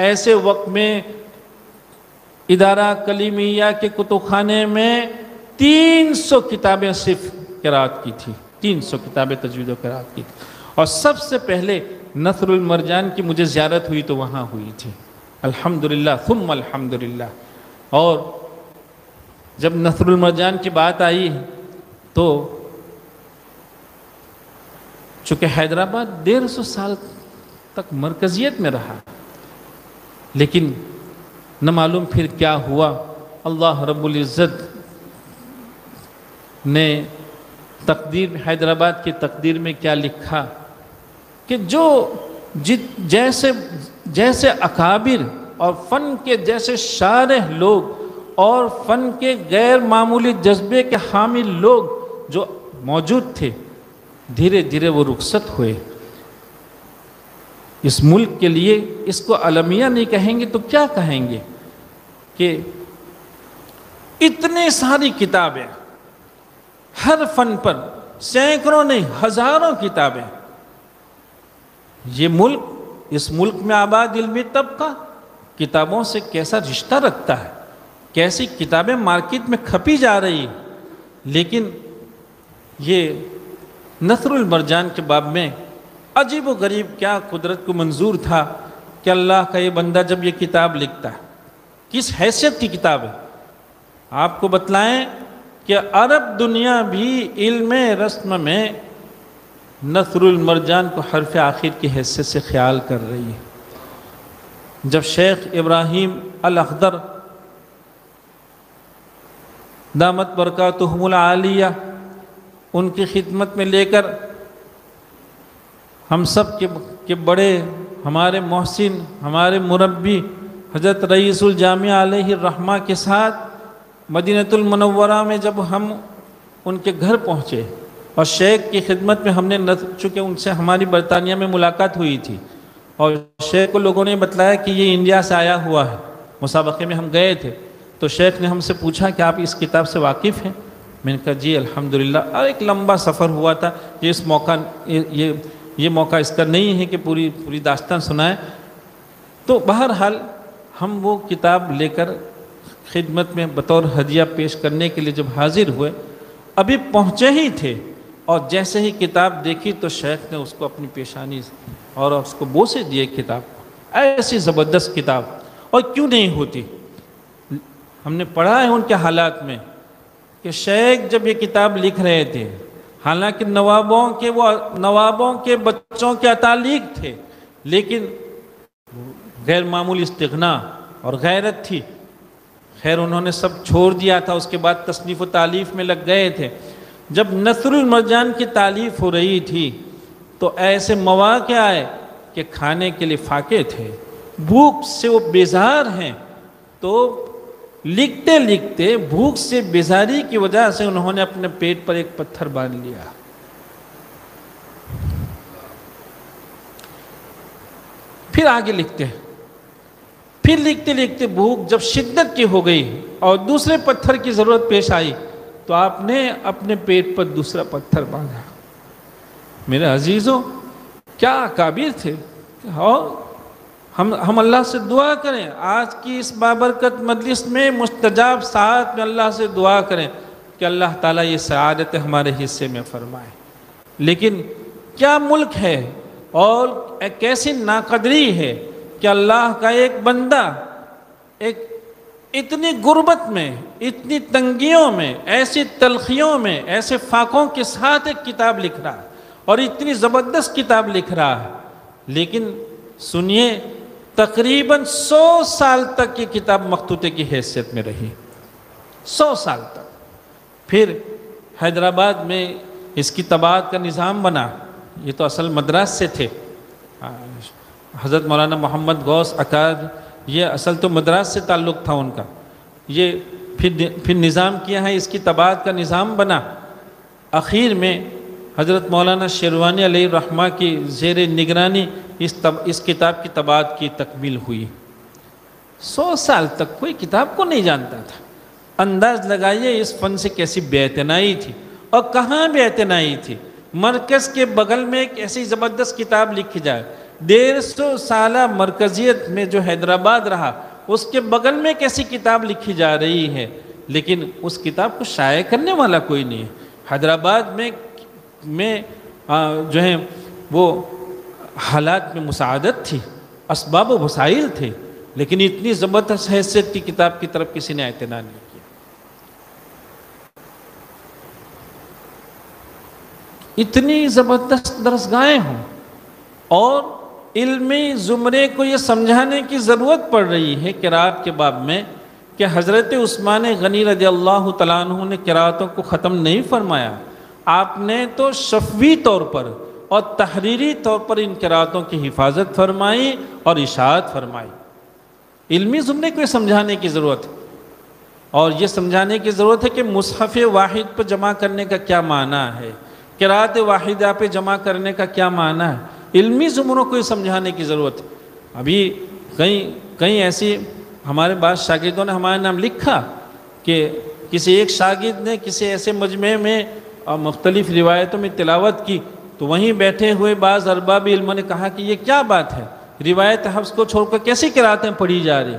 ایسے وقت میں ادارہ کلیمیہ کے کتب خانے میں 300 کتابیں صرف قرأت کی تھی، 300 کتابیں تجوید و قرأت کی تھی، اور سب سے پہلے نثر المرجان کی مجھے زیارت ہوئی تو وہاں ہوئی تھی، الحمدللہ ثم الحمدللہ۔ اور جب نثر المرجان کی بات آئی تو چونکہ حیدرآباد 150 سال تک مرکزیت میں رہا، لیکن نہ معلوم پھر کیا ہوا، اللہ رب العزت نے تقدیر حیدرآباد کی تقدیر میں کیا لکھا کہ جو جیسے اکابر اور فن کے جیسے شارح لوگ اور فن کے غیر معمولی جذبے کے حامل لوگ جو موجود تھے، دھیرے دھیرے وہ رخصت ہوئے۔ اس ملک کے لیے اس کو المیہ نہیں کہیں گے تو کیا کہیں گے کہ اتنی ساری کتابیں ہر فن پر، سینکڑوں نہیں ہزاروں کتابیں۔ یہ ملک، اس ملک میں آباد علمی طبقہ کتابوں سے کیسا رشتہ رکھتا ہے، کیسی کتابیں مارکیٹ میں کھپی جا رہی ہیں، لیکن یہ نثر المرجان کے باب میں عجیب و غریب کیا قدرت کو منظور تھا کہ اللہ کا یہ بندہ جب یہ کتاب لکھتا ہے، کس حیثیت کی کتاب ہے، آپ کو بتلائیں کہ عرب دنیا بھی علم رسم میں نثر المرجان کو حرف آخر کی حیثیت سے خیال کر رہی ہے۔ جب شیخ ابراہیم الاخضر دامت برکاتہم العالیہ ان کی خدمت میں لے کر ہم سب کے بڑے، ہمارے محسن، ہمارے مربی حضرت رئیس الجامعہ علیہ الرحمہ کے ساتھ مدینۃ المنورہ میں جب ہم ان کے گھر پہنچے اور شیخ کی خدمت میں ہم نے، چونکہ ان سے ہماری برطانیہ میں ملاقات ہوئی تھی اور شیخ کو لوگوں نے بتلایا کہ یہ انڈیا سے آیا ہوا ہے، مسابقے میں ہم گئے تھے، تو شیخ نے ہم سے پوچھا کہ آپ اس کتاب سے واقف ہیں؟ میں نے کہا جی الحمدللہ، اور ایک لمبا سفر ہوا تھا، یہ موقع اس کا نہیں ہے کہ پوری داستان سنائیں۔ تو بہرحال ہم وہ کتاب لے کر خدمت میں بطور ہدیہ پیش کرنے کے لیے جب حاضر ہوئے، ابھی پہنچے ہی تھے اور جیسے ہی کتاب دیکھی تو شیخ نے اس کو اپنی پیشانی اور اس کو بوسے دیے کتاب کو، ایسی زبردست کتاب، اور کیوں نہیں ہوتی؟ ہم نے پڑھا ہے ان کے حالات میں کہ شیخ جب یہ کتاب لکھ رہے تھے، حالانکہ نوابوں کے بچوں کے اتالیق تھے، لیکن غیر معمولی استغنا اور غیرت تھی. خیر انہوں نے سب چھوڑ دیا تھا، اس کے بعد تصنیف و تالیف میں لگ گئے تھے. جب نثر المرجان کی تالیف ہو رہی تھی تو ایسے مواقع آئے کہ کھانے کے لیے فاقے تھے، بھوک سے وہ بیزار ہیں، تو لکھتے لکھتے بھوک سے بیزاری کی وجہ سے انہوں نے اپنے پیٹ پر ایک پتھر باندھ لیا. پھر آگے لکھتے ہیں، پھر لکھتے لکھتے بھوک جب شدت کی ہو گئی اور دوسرے پتھر کی ضرورت پیش آئی تو آپ نے اپنے پیٹ پر دوسرا پتھر باندھا. میرے عزیزوں، کیا اکابر تھے. اور ہم اللہ سے دعا کریں، آج کی اس بابرکت مجلس میں مستجاب ساعت میں اللہ سے دعا کریں کہ اللہ تعالیٰ یہ سعادت ہمارے حصے میں فرمائے. لیکن کیا ملک ہے اور کیسی ناقدری ہے کہ اللہ کا ایک بندہ ایک اتنی غربت میں، اتنی تنگیوں میں، ایسی تلخیوں میں، ایسے فاقوں کے ساتھ ایک کتاب لکھ رہا ہے اور اتنی زبردست کتاب لکھ رہا ہے. لیکن سنیے، تقریباً 100 سال تک یہ کتاب مخطوطے کی حیثیت میں رہی، 100 سال تک. پھر حیدرآباد میں اس کی طباعت کا نظام بنا. یہ تو اصل مدراس سے تھے، حضرت مولانا محمد غوث اکاد، یہ اصل تو مدراس سے تعلق تھا ان کا. یہ پھر نظام کیا ہے، اس کی طباعت کا نظام بنا. اخیر میں حضرت مولانا شیروانی علیہ الرحمہ کی زیر نگرانی اس کتاب کی طباعت کی تکمیل ہوئی. 100 سال تک کوئی کتاب کو نہیں جانتا تھا. انداز لگائیے اس فن سے کیسی بے اعتنائی تھی، اور کہاں بے اعتنائی تھی. مرکز کے بغل میں ایک ایسی زبردست کتاب لکھی جائے، 150 سالہ مرکزیت میں جو حیدرآباد رہا، اس کے بغل میں ایک ایسی کتاب لکھی جا رہی ہے، لیکن اس کتاب کو شائع کرنے والا کوئی نہیں ہے. حیدرآباد میں جو ہے وہ حالات میں مساعدت تھی، اسباب و وسائل تھے، لیکن اتنی زبردست حیثیت کی کتاب کی طرف کسی نے اعتنا نہیں کیا. اتنی زبردست درسگاہیں ہوں اور علمی زمرے کو یہ سمجھانے کی ضرورت پڑ رہی ہے قرات کے باب میں کہ حضرت عثمان غنی رضی اللہ تعالیٰ عنہ نے قراتوں کو ختم نہیں فرمایا. آپ نے تو شفوی طور پر اور تحریری طور پر ان قراتوں کی حفاظت فرمائی اور اشاعت فرمائی. علمی زمرے کو یہ سمجھانے کی ضرورت ہے، اور یہ سمجھانے کی ضرورت ہے کہ مصحف واحد پر جمع کرنے کا کیا معنی ہے، قرات واحدہ پہ جمع کرنے کا کیا معنی ہے. علمی زمروں کو یہ سمجھانے کی ضرورت ہے. ابھی کئی ایسی ہمارے بعض شاگردوں نے ہمارے نام لکھا کہ کسی ایک شاگرد نے کسی ایسے مجمع میں مختلف روایتوں میں تلاوت کی، تو وہیں بیٹھے ہوئے بعض ارباب علم نے کہا کہ یہ کیا بات ہے، روایت حفظ کو چھوڑ کر کیسی قراتیں پڑھی جا رہی.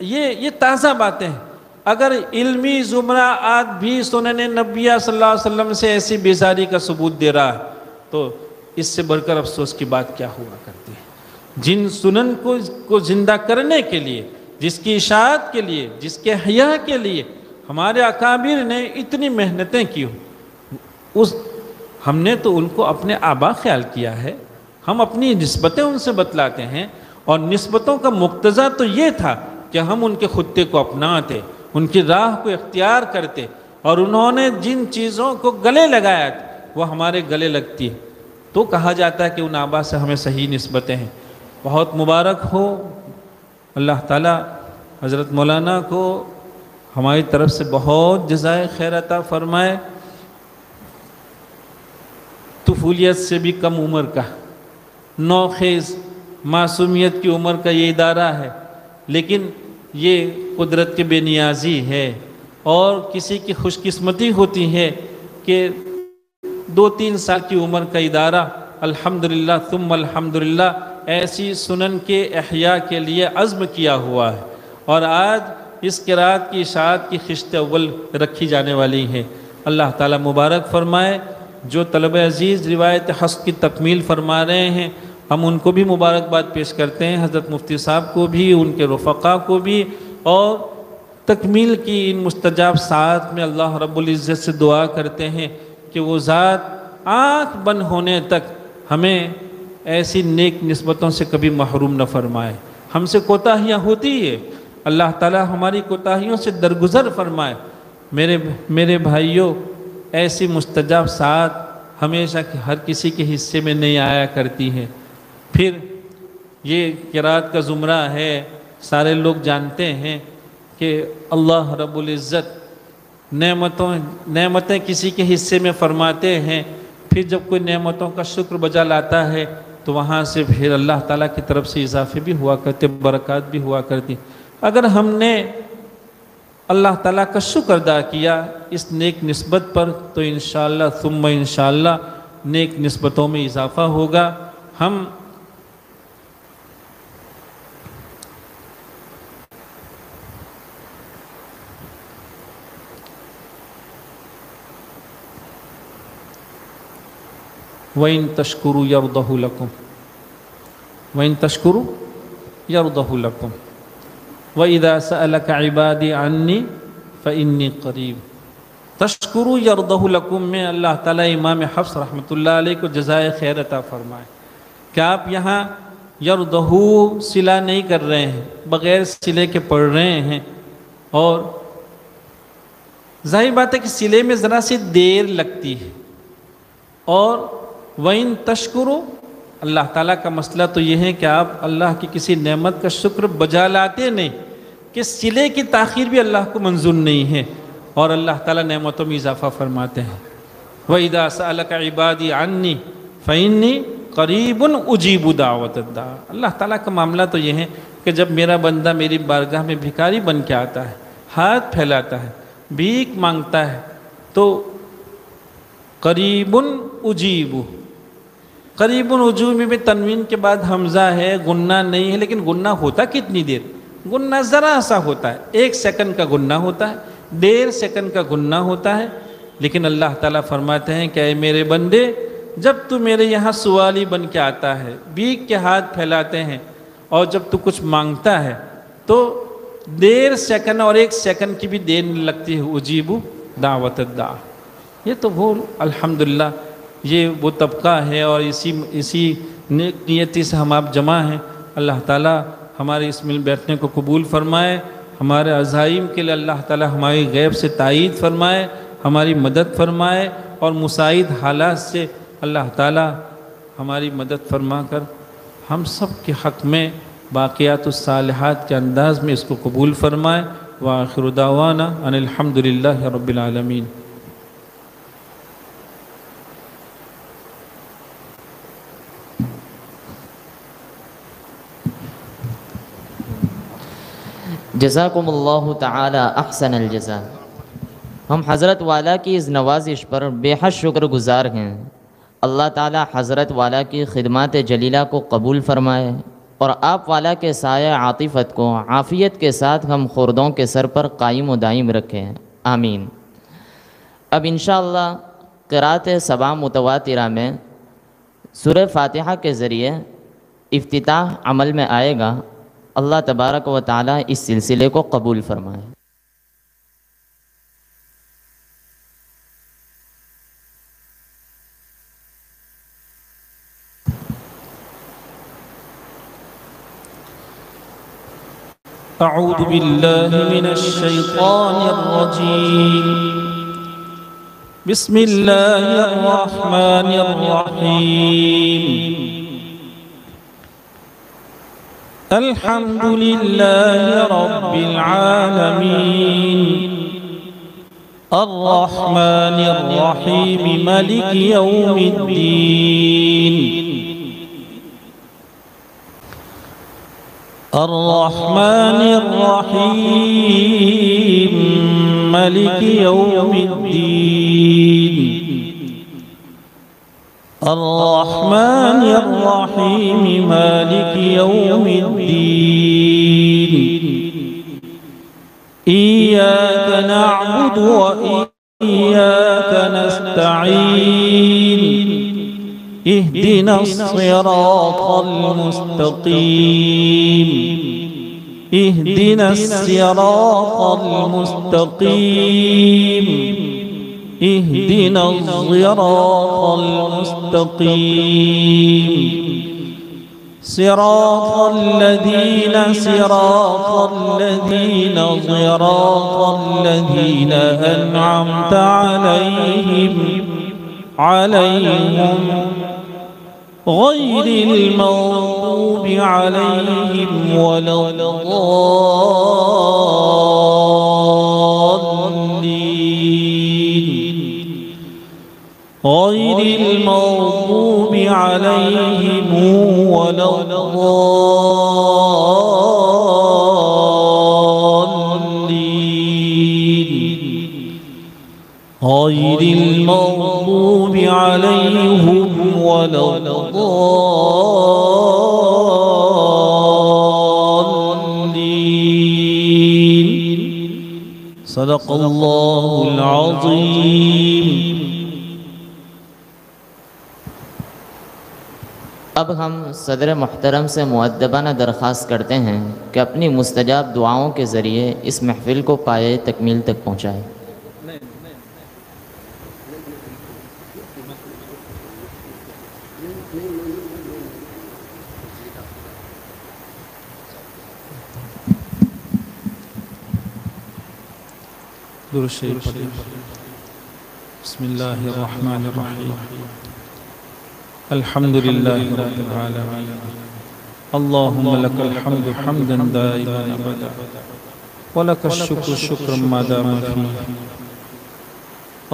یہ تازہ باتیں ہیں. اگر علمی زمرہ آج بھی سنن نبویہ صلی اللہ علیہ وسلم سے ایسی بیزاری کا ثبوت دے رہا ہے تو اس سے بڑھ کر افسوس کی بات کیا ہوا کرتی ہے. جن سنن کو زندہ کرنے کے لیے، جس کی اشاعت کے لیے، جس کے حیا کے لیے ہمارے اکابر نے اتنی محنتیں کی، ہم نے تو ان کو اپنے آبا خیال کیا ہے. ہم اپنی نسبتیں ان سے بتلاتے ہیں، اور نسبتوں کا مقتضا تو یہ تھا کہ ہم ان کے خطے کو اپناتے، ان کی راہ کو اختیار کرتے، اور انہوں نے جن چیزوں کو گلے لگایا وہ ہمارے گلے لگتی ہے. تو کہا جاتا ہے کہ ان آبا سے ہمیں صحیح نسبتیں ہیں. بہت مبارک ہو. اللہ تعالیٰ حضرت مولانا کو ہماری طرف سے بہت جزائے خیر عطا فرمائے. طفولیت سے بھی کم عمر کا، نوخیز معصومیت کی عمر کا یہ ادارہ ہے، لیکن یہ قدرت کے بے نیازی ہے. اور کسی کی خوش قسمتی ہوتی ہے کہ 2-3 سال کی عمر کا ادارہ الحمدللہ ثم الحمدللہ ایسی سنن کے احیاء کے لیے عزم کیا ہوا ہے. اور آج اس قرات کی اشاعت کی خشت اول رکھی جانے والی ہے. اللہ تعالیٰ مبارک فرمائے. جو طلبہ عزیز روایت حفظ کی تکمیل فرما رہے ہیں ہم ان کو بھی مبارکباد پیش کرتے ہیں، حضرت مفتی صاحب کو بھی، ان کے رفقا کو بھی، اور تکمیل کی ان مستجاب ساعات میں اللہ رب العزت سے دعا کرتے ہیں کہ وہ ذات آنکھ بند ہونے تک ہمیں ایسی نیک نسبتوں سے کبھی محروم نہ فرمائے۔ ہم سے کوتاہیاں ہوتی ہے، اللہ تعالی ہماری کوتاہیوں سے درگزر فرمائے۔ میرے بھائیوں، ایسی مستجاب ساعات ہمیشہ ہر کسی کے حصے میں نہیں آیا کرتی ہیں۔ پھر یہ قرات کا زمرہ ہے، سارے لوگ جانتے ہیں کہ اللہ رب العزت نعمتیں کسی کے حصے میں فرماتے ہیں، پھر جب کوئی نعمتوں کا شکر بجا لاتا ہے تو وہاں سے پھر اللہ تعالیٰ کی طرف سے اضافے بھی ہوا کرتے، برکات بھی ہوا کرتی۔ اگر ہم نے اللہ تعالیٰ کا شکر ادا کیا اس نیک نسبت پر تو انشاءاللہ ثم انشاءاللہ نیک نسبتوں میں اضافہ ہوگا۔ ہم وَإِن تَشْكُرُوا يَرْضَهُ لَكُمْ وَإِن تَشْكُرُوا يَرْضَهُ لَكُمْ وَإِذَا سَأَلَكَ عِبَادِي عَنِّي فَإِنِّي قَرِيبٌ۔ تشکروا یرضہ لکم میں اللہ تعالیٰ امام حفص رحمۃ اللہ علیہ کو جزائے خیر عطا فرمائے کہ آپ یہاں یرضہ صلہ نہیں کر رہے ہیں، بغیر صلے کے پڑھ رہے ہیں، اور ظاہر بات ہے کہ صلے میں ذرا سی دیر لگتی ہے۔ اور وَإِن تشکروا، اللہ تعالیٰ کا مسئلہ تو یہ ہے کہ آپ اللہ کی کسی نعمت کا شکر بجا لاتے نہیں، کہ صلے کی تاخیر بھی اللہ کو منظور نہیں ہے، اور اللہ تعالیٰ نعمتوں میں اضافہ فرماتے ہیں۔ وَإِذَا سَأَلَكَ عِبَادِي عَنِّي فَإِنِّي قَرِيبٌ أُجِيبُ دَعْوَةَ الدَّاعِ۔ اللہ تعالیٰ کا معاملہ تو یہ ہے کہ جب میرا بندہ میری بارگاہ میں بھکاری بن کے آتا ہے، ہاتھ پھیلاتا ہے، بھیک مانگتا ہے، تو قریب اجیب، قریب اجیب میں تنوین کے بعد حمزہ ہے، گنہ نہیں ہے، لیکن گنہ ہوتا کتنی دیر؟ گنہ ذرا سا ہوتا ہے، 1 سیکنڈ کا گنہ ہوتا ہے، 1.5 سیکنڈ کا گنہ ہوتا ہے، لیکن اللہ تعالیٰ فرماتے ہیں کہ اے میرے بندے، جب تو میرے یہاں سوالی بن کے آتا ہے، بھیک کے ہاتھ پھیلاتے ہیں، اور جب تو کچھ مانگتا ہے تو 1.5 سیکنڈ اور 1 سیکنڈ کی بھی دیر نہیں لگتی ہے۔ اجیب دعوت الداع، یہ تو وہ الحمدللہ یہ وہ طبقہ ہے، اور اسی نیک نیتی سے ہم آپ جمع ہیں۔ اللہ تعالیٰ ہمارے اس مل بیٹھنے کو قبول فرمائے، ہمارے عزائم کے لیے اللہ تعالیٰ ہماری غیب سے تائید فرمائے، ہماری مدد فرمائے، اور مساعد حالات سے اللہ تعالیٰ ہماری مدد فرما کر ہم سب کے حق میں باقیات الصالحات کے انداز میں اس کو قبول فرمائے۔ وآخر دعوانا ان الحمدللہ رب العالمین۔ جزاکم اللہ تعالی احسن الجزا۔ ہم حضرت والا کی اس نوازش پر بے حد شکر گزار ہیں۔ اللہ تعالی حضرت والا کی خدمات جلیلہ کو قبول فرمائے، اور آپ والا کے سایہ عاطفت کو عافیت کے ساتھ ہم خردوں کے سر پر قائم و دائم رکھیں، آمین۔ اب انشاءاللہ قرات سبع متواترہ میں سورہ فاتحہ کے ذریعے افتتاح عمل میں آئے گا۔ اللہ تبارک و تعالی اس سلسلے کو قبول فرمائے۔ اعوذ باللہ من الشیطان الرجیم، بسم اللہ الرحمن الرحیم۔ الحمد للہ رب العالمین، الرحمن الرحیم، مالک یوم الدین، الرحمن الرحیم، مالک یوم الدین، الرحمن الرحیم، مالک یوم الدین، ایاک نعبد و ایاک نستعین، اهدنا الصراط المستقيم اهدنا الصراط المستقيم اهدنا الصراط المستقيم صراط الذين أنعمت عليهم غير المغضوب عليهم ولا الضالين غير المغضوب عليهم ولا الضالين غير المغضوب عليهم ولا الضالين صدق الله العظيم. اب ہم صدر محترم سے مؤدبانہ درخواست کرتے ہیں کہ اپنی مستجاب دعاؤں کے ذریعے اس محفل کو پائے تکمیل تک پہنچائے. درود شریف پڑھیں. بسم اللہ الرحمن الرحیم. الحمد لله رب العالمين. اللهم لك الحمد حمدا دائما ابدا ولك الشكر شكرا ما دام فيه.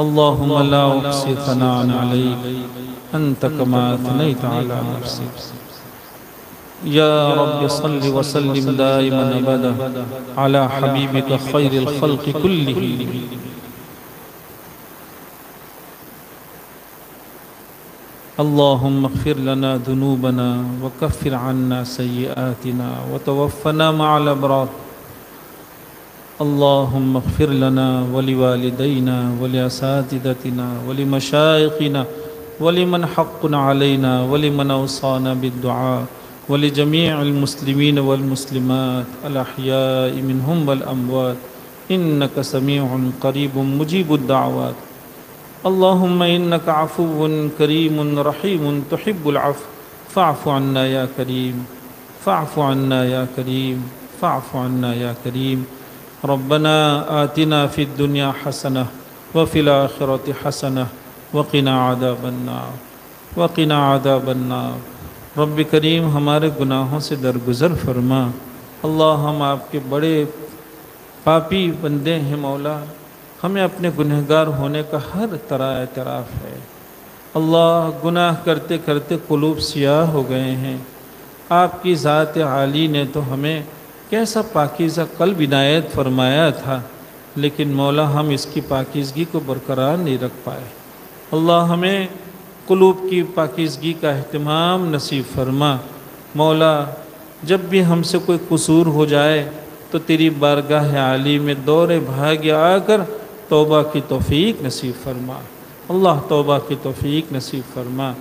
اللهم لا احصي ثناء عليك انت كما اثنيت على نفسك. يا رب صل وسلم دائما ابدا على حبيبك خير الخلق كلهم. اللهم اغفر لنا ذنوبنا وكفر عنا سيئاتنا وتوفنا مع الأبرار. اللهم اغفر لنا ولوالدينا ولأساتذتنا ولمشايخنا ولمن حق علينا ولمن أوصانا بالدعاء ولجميع المسلمين والمسلمات الأحياء منهم والأموات إنك سميع قريب مجيب الدعوات. اللهم إنك عفو كريم رحيم تحب العفو فاعف عنا يا كريم فاعف عنا يا كريم فاعف عنا يا كريم. ربنا آتنا في الدنيا حسنة وفي الآخرة حسنة وقنا عذاب النار وقنا عذاب النار. رب کریم ہمارے گناہوں سے درگزر فرما. اللہ ہم آپ کے بڑے پاپی بندے ہیں مولا. ہمیں اپنے گنہگار ہونے کا ہر طرح اعتراف ہے. اللہ گناہ کرتے کرتے قلوب سیاہ ہو گئے ہیں. آپ کی ذات عالی نے تو ہمیں کیسا پاکیزہ قلب عنایت فرمایا تھا، لیکن مولا ہم اس کی پاکیزگی کو برقرار نہیں رکھ پائے. اللہ ہمیں قلوب کی پاکیزگی کا اہتمام نصیب فرما. مولا جب بھی ہم سے کوئی قصور ہو جائے تو تیری بارگاہ عالی میں دورے بھاگے آ کر توبہ کی توفیق نصیب فرما. اللہ توبہ کی توفیق نصیب فرما.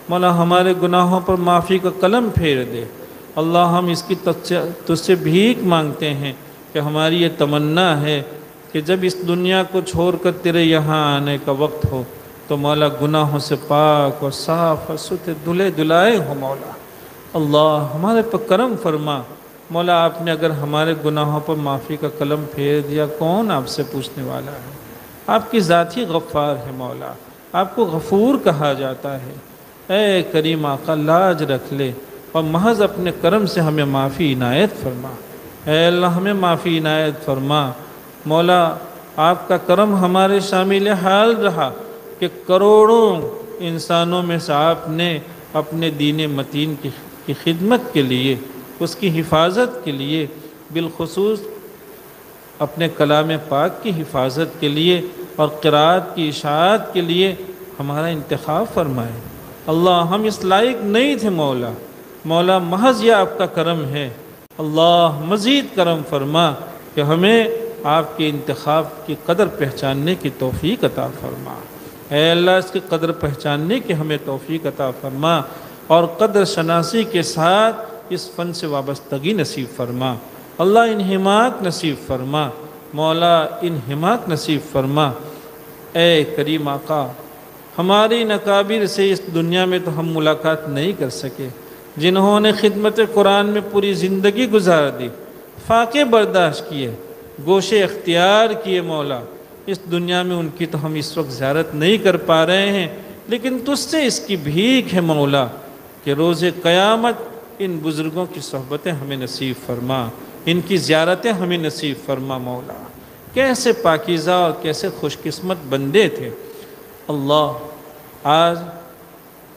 مولا ہمارے گناہوں پر معافی کا قلم پھیر دے. اللہ ہم اس کی تجھ سے بھیک مانگتے ہیں کہ ہماری یہ تمنا ہے کہ جب اس دنیا کو چھوڑ کر تیرے یہاں آنے کا وقت ہو تو مولا گناہوں سے پاک اور صاف اور ستھرے دھلے دھلائے ہو. مولا اللہ ہمارے پر کرم فرما. مولا آپ نے اگر ہمارے گناہوں پر معافی کا قلم پھیر دیا کون آپ سے پوچھنے والا ہے. آپ کی ذات ہی غفار ہے مولا. آپ کو غفور کہا جاتا ہے. اے کریم آقا لاج رکھ لے اور محض اپنے کرم سے ہمیں معافی عنایت فرما. اے اللہ ہمیں معافی عنایت فرما. مولا آپ کا کرم ہمارے شامل حال رہا کہ کروڑوں انسانوں میں سے آپ نے اپنے دین متین کی خدمت کے لیے، اس کی حفاظت کے لیے، بالخصوص اپنے کلام پاک کی حفاظت کے لیے اور قرات کی اشاعت کے لیے ہمارا انتخاب فرمائے. اللہ ہم اس لائق نہیں تھے مولا. مولا محض یہ آپ کا کرم ہے. اللہ مزید کرم فرما کہ ہمیں آپ کے انتخاب کی قدر پہچاننے کی توفیق عطا فرما. اے اللہ اس کی قدر پہچاننے کی ہمیں توفیق عطا فرما، اور قدر شناسی کے ساتھ اس فن سے وابستگی نصیب فرما۔ اللہ انہماک نصیب فرما، مولا انہماک نصیب فرما۔ اے کریم آقا، ہماری نکابر سے اس دنیا میں تو ہم ملاقات نہیں کر سکے، جنہوں نے خدمت قرآن میں پوری زندگی گزار دی، فاقے برداشت کیے، گوشے اختیار کیے، مولا اس دنیا میں ان کی تو ہم اس وقت زیارت نہیں کر پا رہے ہیں، لیکن تجھ سے اس کی بھیک ہے مولا کہ روز قیامت ان بزرگوں کی صحبتیں ہمیں نصیب فرما، ان کی زیارتیں ہمیں نصیب فرما مولا۔ کیسے پاکیزہ اور کیسے خوش قسمت بندے تھے اللہ۔ آج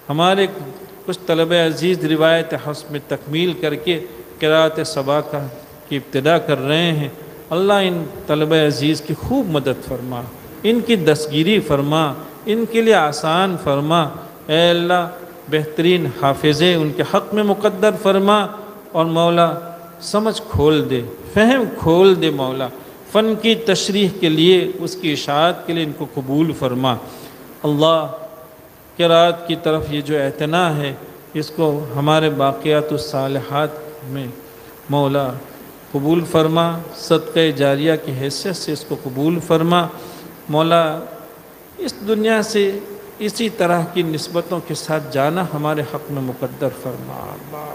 ہمارے کچھ طلبہ عزیز روایت حفظ میں تکمیل کر کے قرأت صبا کی ابتدا کر رہے ہیں، اللہ ان طلبہ عزیز کی خوب مدد فرما، ان کی دستگیری فرما، ان کے لیے آسان فرما۔ اے اللہ بہترین حافظے ان کے حق میں مقدر فرما، اور مولا سمجھ کھول دے، فہم کھول دے مولا، فن کی تشریح کے لیے، اس کی اشاعت کے لیے ان کو قبول فرما۔ اللہ قرأت کی طرف یہ جو اعتنا ہے، اس کو ہمارے باقیات الصالحات میں مولا قبول فرما، صدقہ جاریہ کی حیثیت سے اس کو قبول فرما مولا۔ اس دنیا سے اسی طرح کی نسبتوں کے ساتھ جانا ہمارے حق میں مقدر فرما اللہ،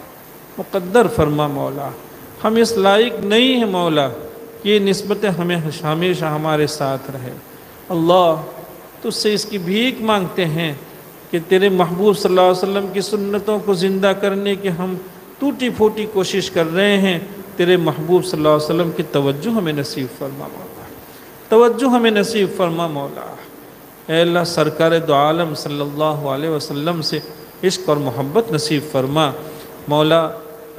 مقدر فرما مولا۔ ہم اس لائق نہیں ہیں مولا کہ یہ نسبتیں ہمیں ہمیشہ ہمارے ساتھ رہے۔ اللہ تجھ سے اس کی بھیک مانگتے ہیں کہ تیرے محبوب صلی اللہ علیہ وسلم کی سنتوں کو زندہ کرنے کی ہم ٹوٹی پھوٹی کوشش کر رہے ہیں، تیرے محبوب صلی اللہ علیہ وسلم کی توجہ ہمیں نصیب فرما مولا، توجہ ہمیں نصیب فرما مولا۔ اے اللہ سرکار دو عالم صلی اللہ علیہ وسلم سے عشق اور محبت نصیب فرما مولا،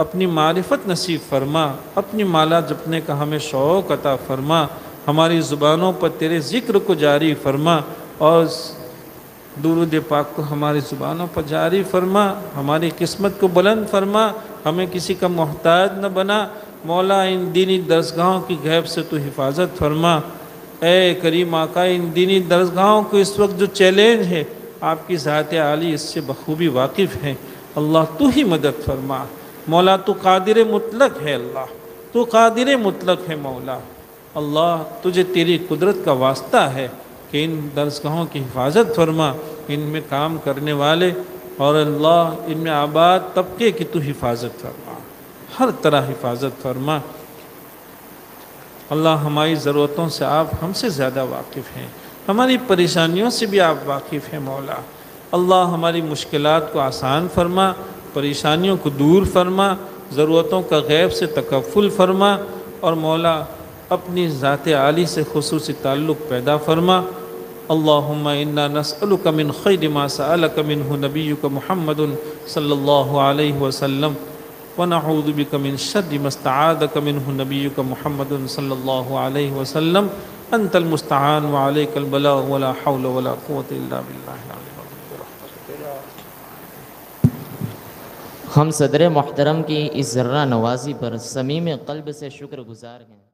اپنی معرفت نصیب فرما، اپنی مالا جپنے کا ہمیں شوق عطا فرما، ہماری زبانوں پر تیرے ذکر کو جاری فرما، اور درود پاک کو ہماری زبانوں پر جاری فرما، ہماری قسمت کو بلند فرما، ہمیں کسی کا محتاج نہ بنا مولا۔ ان دینی درسگاہوں کی غیب سے تو حفاظت فرما۔ اے کریم آقا، ان دینی درسگاہوں کو اس وقت جو چیلنج ہے، آپ کی ذات عالی اس سے بخوبی واقف ہیں، اللہ تو ہی مدد فرما مولا۔ تو قادر مطلق ہے اللہ، تو قادر مطلق ہے مولا۔ اللہ تجھے تیری قدرت کا واسطہ ہے کہ ان درسگاہوں کی حفاظت فرما، ان میں کام کرنے والے اور اللہ ان میں آباد طبقے کی تو حفاظت فرما، ہر طرح حفاظت فرما۔ اللہ ہماری ضرورتوں سے آپ ہم سے زیادہ واقف ہیں، ہماری پریشانیوں سے بھی آپ واقف ہیں مولا۔ اللہ ہماری مشکلات کو آسان فرما، پریشانیوں کو دور فرما، ضرورتوں کا غیب سے تکفل فرما، اور مولا اپنی ذات عالی سے خصوصی تعلق پیدا فرما۔ اللہم انا نسألک من خیر ما سألک منہ نبیک محمد صلی اللہ علیہ وسلم، ونعوذ بک من شر ما استعاذک منہ نبیک محمد صلی اللہ علیہ وسلم، انت المستعان وعلیک البلاغ ولا حول ولا قوة الا باللہ العلی العظیم۔ ہم صدر محترم کی اس ذرہ نوازی پر صمیم قلب سے شکر گزار ہیں۔